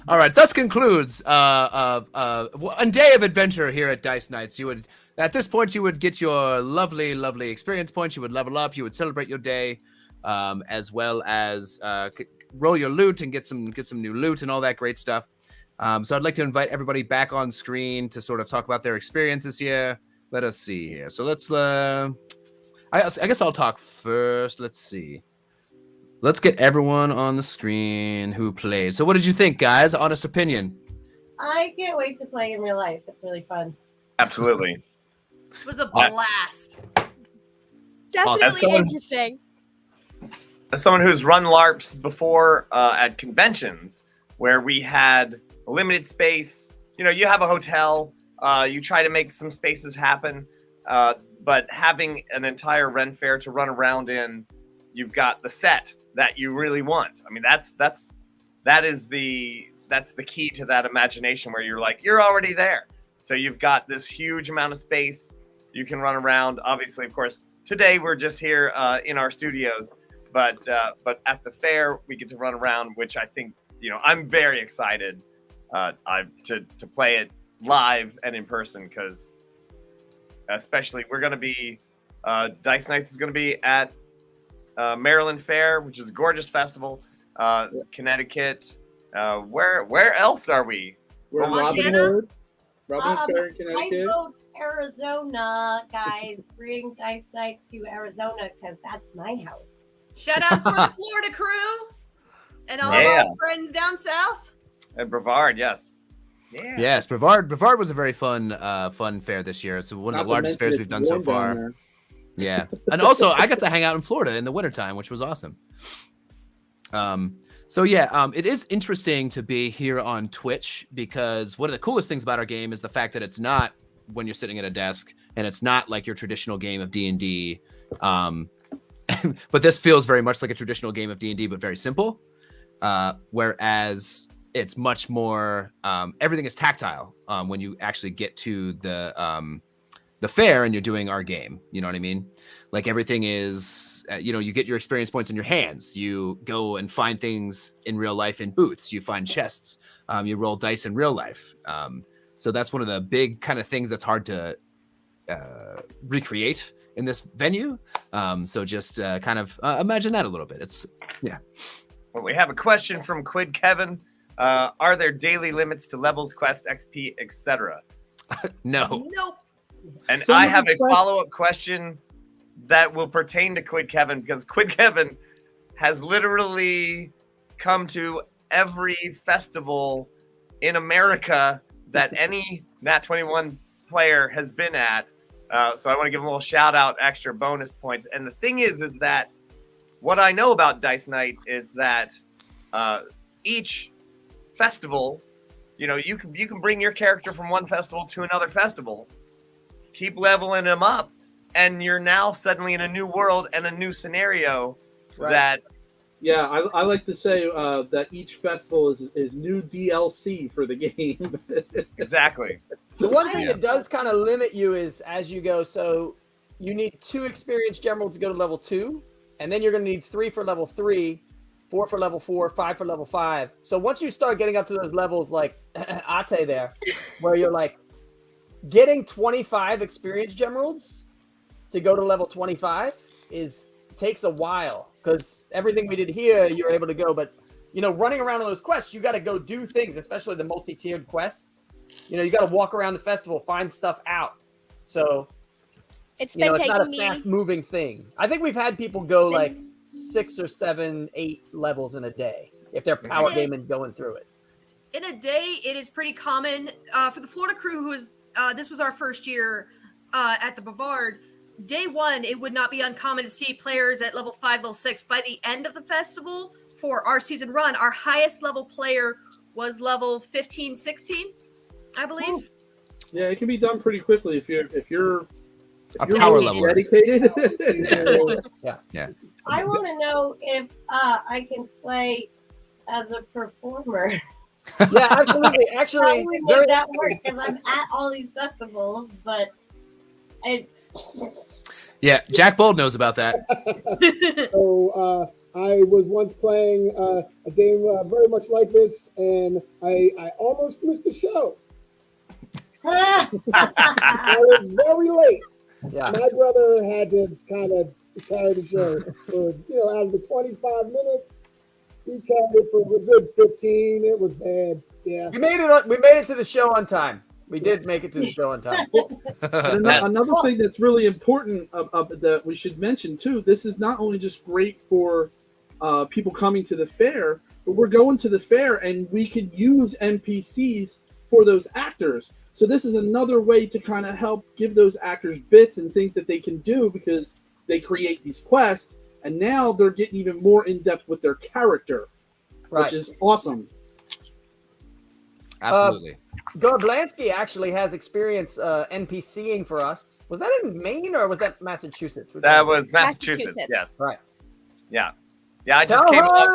All right, thus concludes a day of adventure here at Dice Nights. You would, at this point, you would get your lovely, lovely experience points. You would level up. You would celebrate your day, as well as roll your loot and get some new loot and all that great stuff. So I'd like to invite everybody back on screen to sort of talk about their experiences here. Let us see here. So let's. I guess I'll talk first. Let's see. Let's get everyone on the screen who played. So what did you think, guys? Honest opinion. I can't wait to play in real life. It's really fun. Absolutely. It was a blast. Definitely someone- interesting. As someone who's run LARPs before at conventions where we had a limited space, you know, you have a hotel, you try to make some spaces happen, but having an entire Ren Fair to run around in, you've got the set that you really want. I mean, that's the key to that imagination where you're like, you're already there. So you've got this huge amount of space you can run around. Obviously, of course, today we're just here in our studios, but at the fair we get to run around, which I think, you know, I'm very excited to play it live and in person, because especially we're going to be Dice Nights is going to be at Maryland Fair, which is a gorgeous festival. Connecticut. Where else are we? We're in Robin Montana? Hood. Robin Hood Fair in I Connecticut. vote Arizona, guys. Bring Dice Nights to Arizona because that's my house. Shout out for the Florida crew and all Yeah. of our friends down south. At Brevard, yes. Yeah. Yes, Brevard was a very fun fair this year. It's one of Not the to largest mention fairs it's we've done so warm down far. there. Yeah. And also I got to hang out in Florida in the wintertime, which was awesome. So yeah, it is interesting to be here on Twitch, because one of the coolest things about our game is the fact that it's not when you're sitting at a desk, and it's not like your traditional game of D&D. But this feels very much like a traditional game of D&D, but very simple. Whereas it's much more, everything is tactile when you actually get to the fair and you're doing our game. You know what I mean? Like everything is, you get your experience points in your hands. You go and find things in real life in booths. You find chests. You roll dice in real life. So that's one of the big kind of things that's hard to recreate in this venue. So just kind of imagine that a little bit. Well, we have a question from Quid Kevin. Are there daily limits to levels, quest, XP, etc.? No. Nope. And Some I of have the a follow-up question that will pertain to Quid Kevin, because Quid Kevin has literally come to every festival in America that any Nat 21 player has been at. So I want to give him a little shout out, extra bonus points. And the thing is that what I know about Dice Night is that each festival, you can bring your character from one festival to another festival, keep leveling them up, and you're now suddenly in a new world and a new scenario. Right. That Yeah, I like to say that each festival is new DLC for the game. exactly. The one thing that does kind of limit you is as you go. So you need 2 experienced generals to go to level 2, and then you're going to need 3 for level 3, 4 for level 4, 5 for level 5. So once you start getting up to those levels like Ate there, where you're like getting 25 experienced generals to go to level 25 takes a while, because everything we did here you're able to go, but running around on those quests you got to go do things, especially the multi-tiered quests. You got to walk around the festival, find stuff out. So It's been it's not taking a me. fast moving thing. I think we've had people go like 6 or 7, 8 levels in a day if they're power gaming going through it. In a day, it is pretty common for the Florida crew who is, this was our first year at the Brevard. Day 1, it would not be uncommon to see players at level 5, level 6. By the end of the festival, for our season run, our highest level player was level 15, 16, I believe. Yeah, it can be done pretty quickly if you're Our You're power really level. dedicated. I want to know if I can play as a performer. Yeah, absolutely. How Actually, do we very, make that work? Because I'm at all these festivals, but I Yeah, Jack Bold knows about that. So I was once playing a game very much like this, and I almost missed the show. I was very late. yeah. My brother had to kind of carry the show for, out of the 25 minutes, he carried it for a good 15. It was bad. Yeah. We made it to the show on time. We did make it to the show on time. And another thing that's really important that we should mention too, this is not only just great for people coming to the fair, but we're going to the fair and we could use NPCs for those actors. So this is another way to kind of help give those actors bits and things that they can do because they create these quests, and now they're getting even more in depth with their character, which is awesome. Absolutely. Gorblansky actually has experience NPCing for us. Was that in Maine or was that Massachusetts? That was Massachusetts. Yes. Right. Yeah. Yeah. I just came up.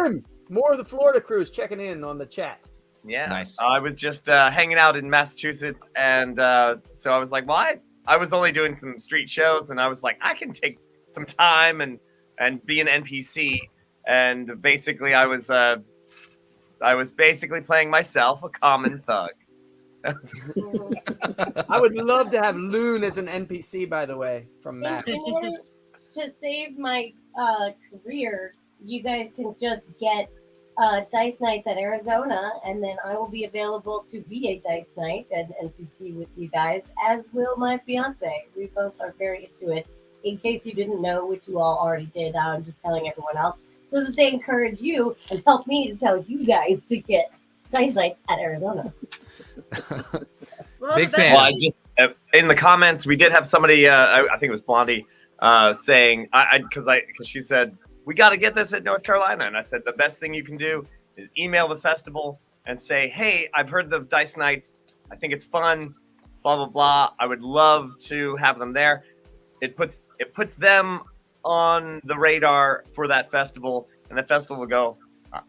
More of the Florida crews checking in on the chat. Yeah. Nice. I was just hanging out in Massachusetts, and so I was like, well, I was only doing some street shows, and I was like, I can take some time and be an NPC, and basically I was basically playing myself, a common thug. I would love to have Loon as an NPC, by the way, from Matt. in order to save my career, you guys can just get Dice Nights at Arizona, and then I will be available to be a Dice Night and NPC with you guys, as will my fiance. We both are very into it. In case you didn't know, which you all already did, I'm just telling everyone else, so that they encourage you and help me to tell you guys to get Dice Nights at Arizona. Well, Big the best fan. Well, I thing- just in the comments we did have somebody. I think it was Blondie saying because she said we got to get this at North Carolina, and I said the best thing you can do is email the festival and say, hey, I've heard the Dice Nights. I think it's fun. Blah blah blah. I would love to have them there. It puts them on the radar for that festival, and the festival will go,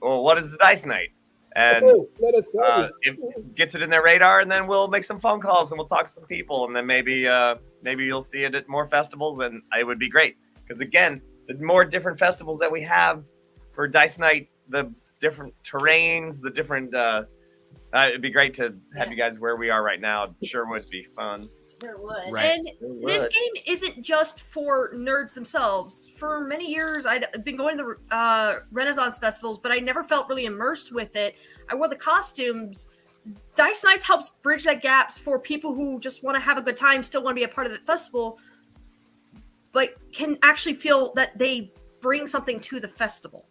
well, what is the Dice Night? And Let us go. it gets it in their radar, and then we'll make some phone calls and we'll talk to some people, and then maybe you'll see it at more festivals, and it would be great because again, the more different festivals that we have for Dice Night, the different terrains, the different it'd be great to have you guys where we are right now. It sure would be fun. Sure would. Right. And this game isn't just for nerds themselves. For many years, I'd been going to the Renaissance festivals, but I never felt really immersed with it. I wore the costumes. Dice Nights helps bridge that gaps for people who just want to have a good time, still want to be a part of the festival, but can actually feel that they bring something to the festival,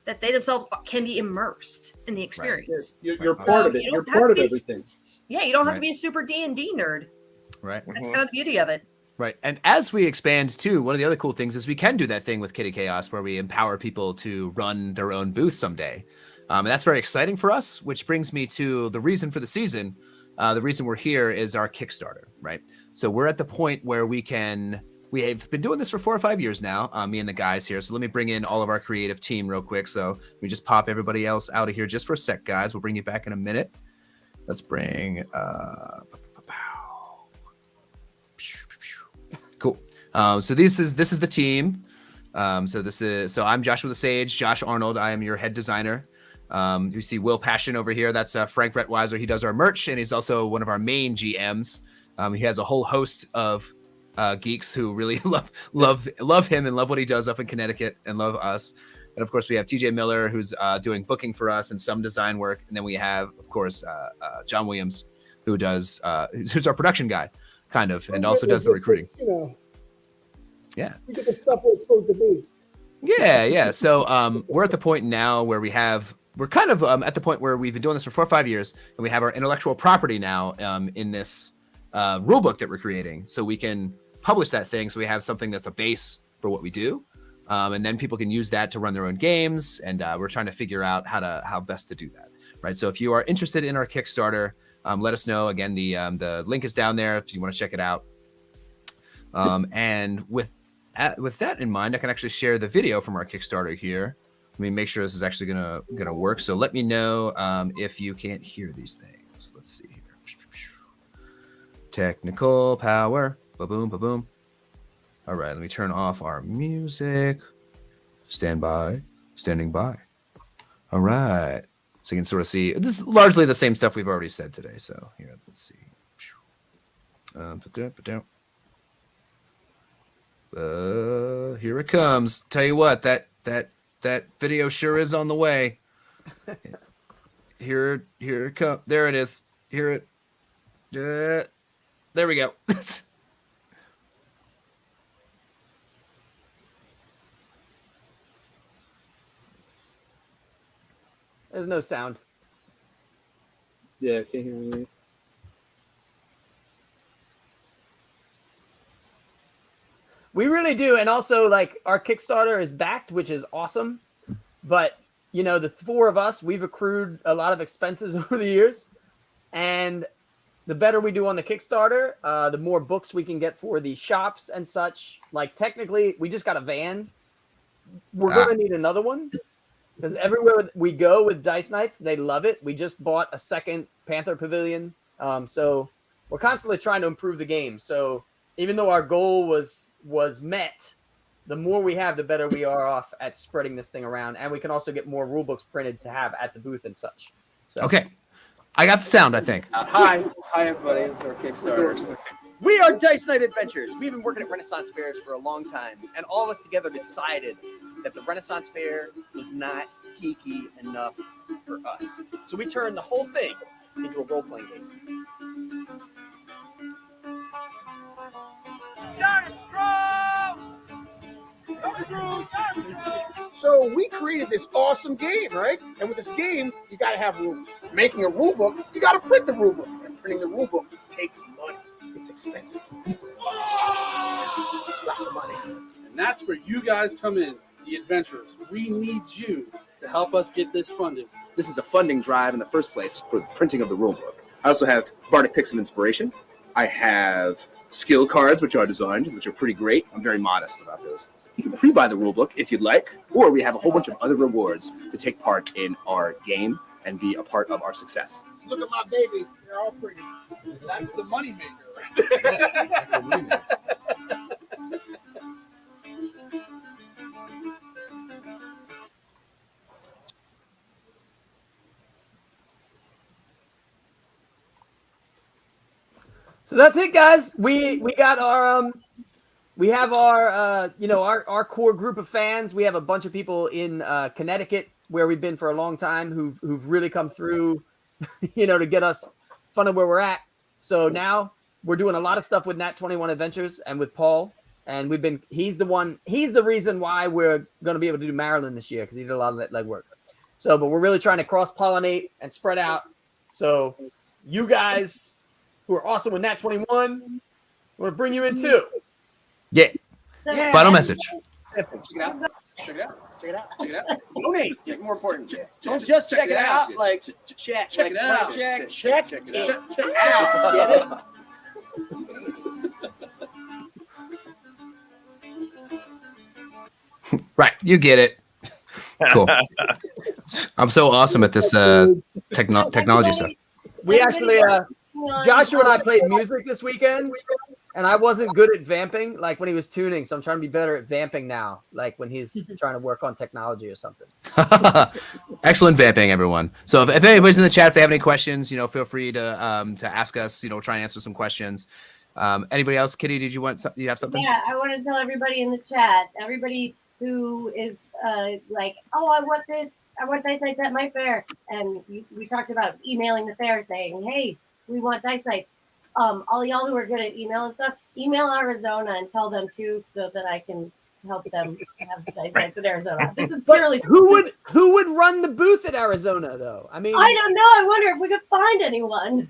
that they themselves can be immersed in the experience. You're part of it. You You're don't have part to of be a everything. Yeah, you don't have Right. to be a super D&D nerd. Right. That's kind of the beauty of it. Right. And as we expand too, one of the other cool things is we can do that thing with Kitty Chaos where we empower people to run their own booth someday. And that's very exciting for us, which brings me to the reason for the season. The reason we're here is our Kickstarter, right? So we're at the point where we have been doing this for 4 or 5 years now, me and the guys here. So let me bring in all of our creative team real quick. So we just pop everybody else out of here just for a sec, guys. We'll bring you back in a minute. Let's bring cool. So this is the team. So I'm Joshua the Sage, Josh Arnold. I am your head designer. You see Will Passion over here. That's Frank Brettweiser. He does our merch, and he's also one of our main GMs. He has a whole host of geeks who really love him and love what he does up in Connecticut and love us. And of course, we have TJ Miller, who's doing booking for us and some design work. And then we have, of course, John Williams, who does who's our production guy, kind of, and also does the recruiting. Yeah. We get the stuff where it's supposed to be. Yeah. So we're at the point now where we're kind of at the point where we've been doing this for 4 or 5 years, and we have our intellectual property now in this rule book that we're creating, so we can publish that thing. So we have something that's a base for what we do, and then people can use that to run their own games. And we're trying to figure out how best to do that. Right. So if you are interested in our Kickstarter, let us know. Again, the link is down there if you want to check it out. And with that in mind, I can actually share the video from our Kickstarter here. Let me make sure this is actually gonna work. So let me know if you can't hear these things. Let's see here. Technical power. Ba-boom, ba-boom. All right, let me turn off our music. Standing by. All right. So you can sort of see, this is largely the same stuff we've already said today. So here, let's see. Here it comes. Tell you what, that video sure is on the way. Here it comes. There it is. There we go. There's no sound. Yeah, I can't hear anything. We really do. And also, like, our Kickstarter is backed, which is awesome. But, you know, the four of us, we've accrued a lot of expenses over the years. And the better we do on the Kickstarter, the more books we can get for the shops and such. Like, technically, we just got a van. We're going to need another one. Because everywhere we go with Dice Nights, they love it. We just bought a second Panther Pavilion. So we're constantly trying to improve the game. So even though our goal was met, the more we have, the better we are off at spreading this thing around. And we can also get more rule books printed to have at the booth and such. So. Okay. I got the sound, I think. Hi, everybody. This is our Kickstarter. We are Dice Night Adventures. We've been working at Renaissance Fairs for a long time, and all of us together decided that the Renaissance Fair was not geeky enough for us. So we turned the whole thing into a role-playing game. So we created this awesome game, right? And with this game, you got to have rules. Making a rule book, you got to print the rule book. And printing the rule book takes money. It's expensive. Lots of money. And that's where you guys come in, the adventurers. We need you to help us get this funded. This is a funding drive in the first place for the printing of the rulebook. I also have Bardic Picks of Inspiration. I have skill cards, which are designed, which are pretty great. I'm very modest about those. You can pre-buy the rulebook if you'd like, or we have a whole bunch of other rewards to take part in our game and be a part of our success. Look at my babies. They're all pretty. That's the moneymaker. So that's it, guys. We got our we have our you know, our core group of fans. We have a bunch of people in Connecticut where we've been for a long time who've really come through, you know, to get us funded where we're at. So now we're doing a lot of stuff with Nat 21 Adventures and with Paul, and he's the reason why we're going to be able to do Maryland this year, because he did a lot of that legwork. So, but we're really trying to cross-pollinate and spread out. So you guys who are awesome with Nat 21, we're going to bring you in too. Yeah. Final message. Check it out. Check it out. Check it out. Check it out. Tony, It's more important. don't just check it out, like check it out. Check Check it it out. Get it? Right. You get it. Cool. I'm so awesome at this technology stuff. We actually, Joshua and I played music this weekend, and I wasn't good at vamping, like when he was tuning. So I'm trying to be better at vamping now, like when he's trying to work on technology or something. Excellent vamping, everyone. So if anybody's in the chat, if they have any questions, you know, feel free to ask us. You know, try and answer some questions. Anybody else? Kitty, did you have something? Yeah, I want to tell everybody in the chat, everybody who is like, oh, I want Dice Nights at my fair, and we talked about emailing the fair saying, hey, we want Dice Nights. All y'all who are good at email and stuff, email Arizona and tell them too, so that I can help them have Dice Nights in Arizona. This is purely Who would run the booth at Arizona though? I mean, I don't know. I wonder if we could find anyone.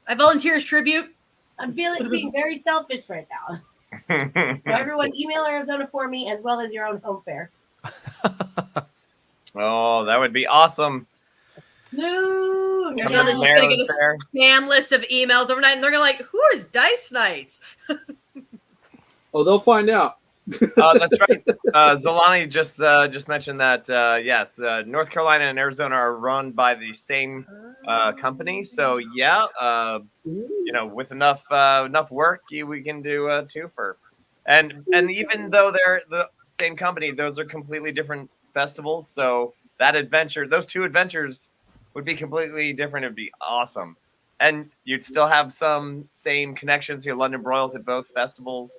I volunteer as tribute. I'm being very selfish right now. So everyone, email Arizona for me as well as your own home fair. Oh, that would be awesome. No, Arizona's just gonna get a spam list of emails overnight, and they're gonna like, "Who is Dice Nights?" Oh, they'll find out. That's right. Zolani just mentioned that yes, North Carolina and Arizona are run by the same company. So yeah, with enough work, we can do a twofer. And even though they're the same company, those are completely different festivals. So those two adventures would be completely different. It'd be awesome, and you'd still have some same connections. London Broils at both festivals.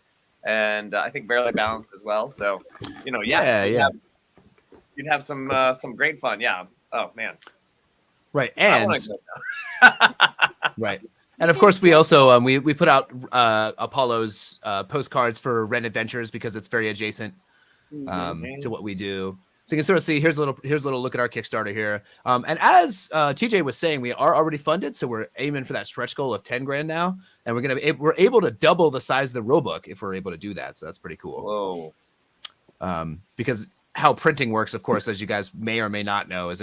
And I think Barely Balanced as well. So, you'd have some great fun. Yeah. Oh man. Right. I And wanna go now. right. And of course, we also we put out Apollo's postcards for Ren Adventures because it's very adjacent to what we do. So you can sort of see here's a little look at our Kickstarter here. And as TJ was saying, we are already funded, so we're aiming for that stretch goal of 10 grand now, and we're able to double the size of the rulebook if we're able to do that. So that's pretty cool. Whoa. Because how printing works, of course, as you guys may or may not know, is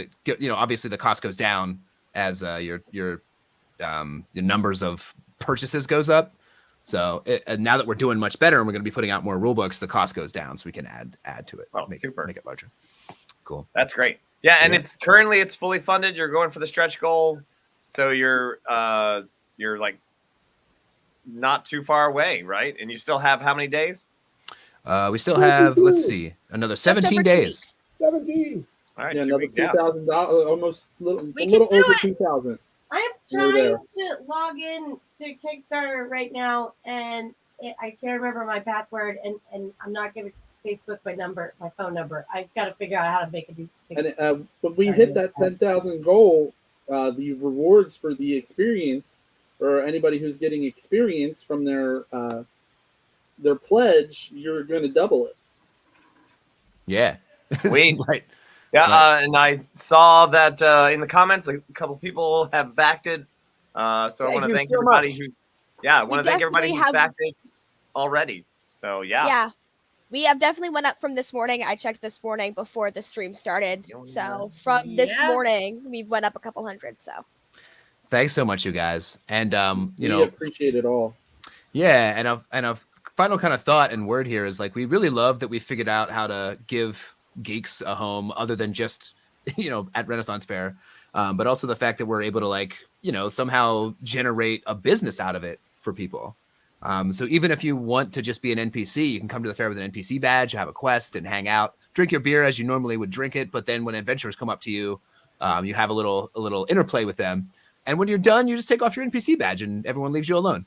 obviously the cost goes down as your numbers of purchases goes up. So and now that we're doing much better and we're going to be putting out more rule books, the cost goes down, so we can add to it. Oh, make it larger. Cool. That's great. Yeah, and it's fully funded. You're going for the stretch goal, so you're like not too far away, right? And you still have how many days? We still have another 17 days. 17. All right, Yeah, 2 another weeks. Yeah. $2,000, almost a little can do over it. 2,000. I am We're there. trying to log in to Kickstarter right now, and I can't remember my password, and I'm not giving Facebook my phone number. I've got to figure out how to make it. And when we hit that 10,000 goal, the rewards for the experience, or anybody who's getting experience from their pledge, you're going to double it. Yeah. Sweet. Right. Yeah, Right. and I saw that in the comments, a couple people have backed it. So I want to you thank so everybody much. I want to thank everybody definitely who's have- backed it already. So Yeah. We have definitely went up from this morning. I checked this morning before the stream started. So from this Yeah. morning, we went up a couple hundred. So Thanks so much, you guys. And We appreciate it all. yeah, and a final kind of thought and word here is like we really love that we figured out how to give geeks a home other than just at Renaissance Fair, but also the fact that we're able to somehow generate a business out of it for people. So even if you want to just be an NPC, you can come to the fair with an NPC badge, have a quest, and hang out, drink your beer as you normally would drink it. But then when adventurers come up to you, you have a little interplay with them. And when you're done, you just take off your NPC badge and everyone leaves you alone.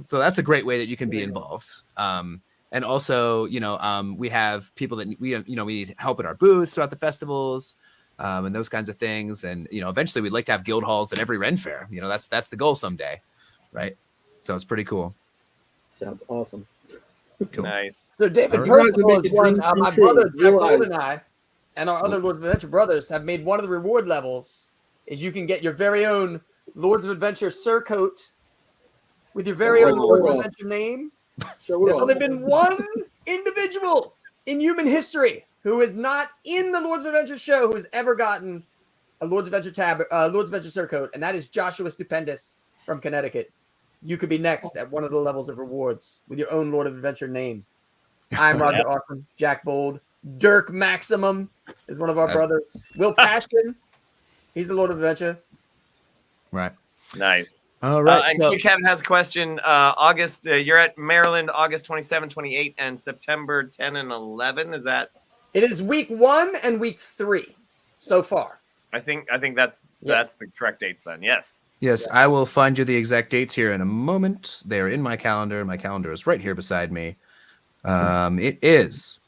So that's a great way that you can be involved. And also, we have people that we need help at our booths throughout the festivals, and those kinds of things. And eventually, we'd like to have guild halls at every Ren Fair. That's the goal someday, right? So it's pretty cool. Sounds awesome. Cool. Nice. So David All right. Personal You guys are is making one. dreams come My true. brother Jack Realize. Gold and I, and our other Lords of Adventure brothers have made one of the reward levels. Is you can get your very own Lords of Adventure surcoat with your very That's own right. Lords of Show off. Adventure name. Show it There's off. only been one individual in human history who is not in the Lords of Adventure show who has ever gotten a Lords of Adventure Lords of Adventure surcoat, and that is Joshua Stupendous from Connecticut. You could be next at one of the levels of rewards with your own Lord of Adventure name. I'm Roger Austin, Jack Bold, Dirk Maximum is one of our Nice. brothers. Will Passion, he's the Lord of Adventure. Right. Nice. All right. And so- Q Kevin has a question. August, you're at Maryland, August 27, 28, and September 10 and 11. Is that? It is week 1 and week 3 so far. I think that's the correct dates then. Yes. Yes, I will find you the exact dates here in a moment. They're in my calendar. My calendar is right here beside me. It is.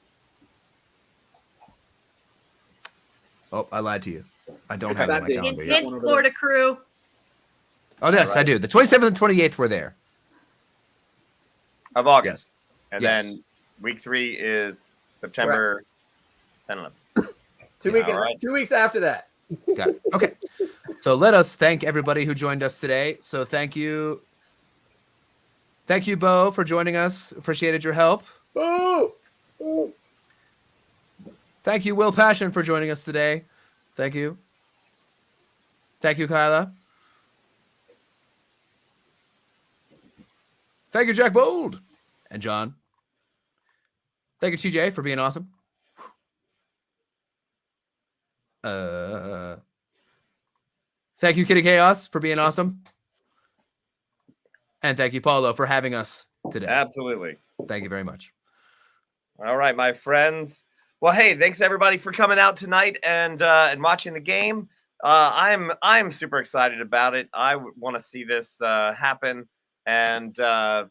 Oh, I lied to you. I don't have it on my That calendar date. yet. Hint, Florida crew. Oh, yes, I do. The 27th and 28th were there. Of August. Yes. And Yes. then week 3 is September 10 and 11. 2 weeks after that. Got it. Okay. So let us thank everybody who joined us today. So thank you. Thank you, Bo, for joining us. Appreciated your help. Boo! Thank you, Will Passion, for joining us today. Thank you. Thank you, Kyla. Thank you, Jack Bold. And John. Thank you, TJ, for being awesome. Thank you, Kitty Chaos, for being awesome. And thank you, Paulo, for having us today. Absolutely. Thank you very much. All right, my friends. Well, hey, thanks everybody for coming out tonight and watching the game. I'm super excited about it. I want to see this happen, and I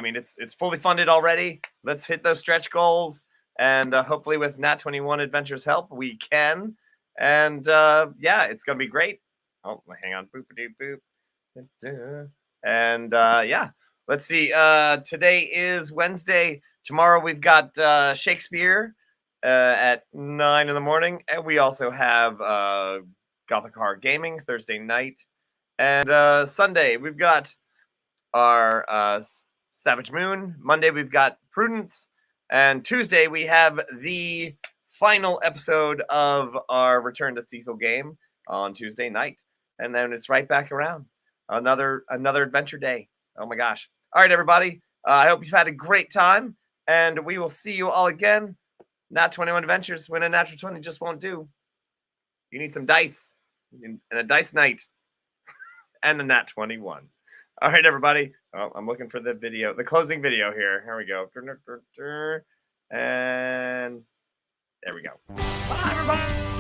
mean it's fully funded already. Let's hit those stretch goals, and hopefully with Nat 21 Adventures help, we can. And yeah, it's gonna be great. Oh, hang on, boop. And yeah, let's see. Today is Wednesday. Tomorrow we've got Shakespeare at 9 in the morning, and we also have Gothic Horror Gaming Thursday night, and Sunday we've got our Savage Moon. Monday we've got Prudence, and Tuesday we have the final episode of our Return to Cecil game on Tuesday night, and then it's right back around another adventure day. Oh my gosh! All right, everybody. I hope you've had a great time, and we will see you all again. Nat 21 Adventures. When a natural 20 just won't do. You need some dice and a dice night and a Nat 21. All right, everybody. Oh, I'm looking for the video, the closing video here. Here we go. And there we go. Bye, everybody.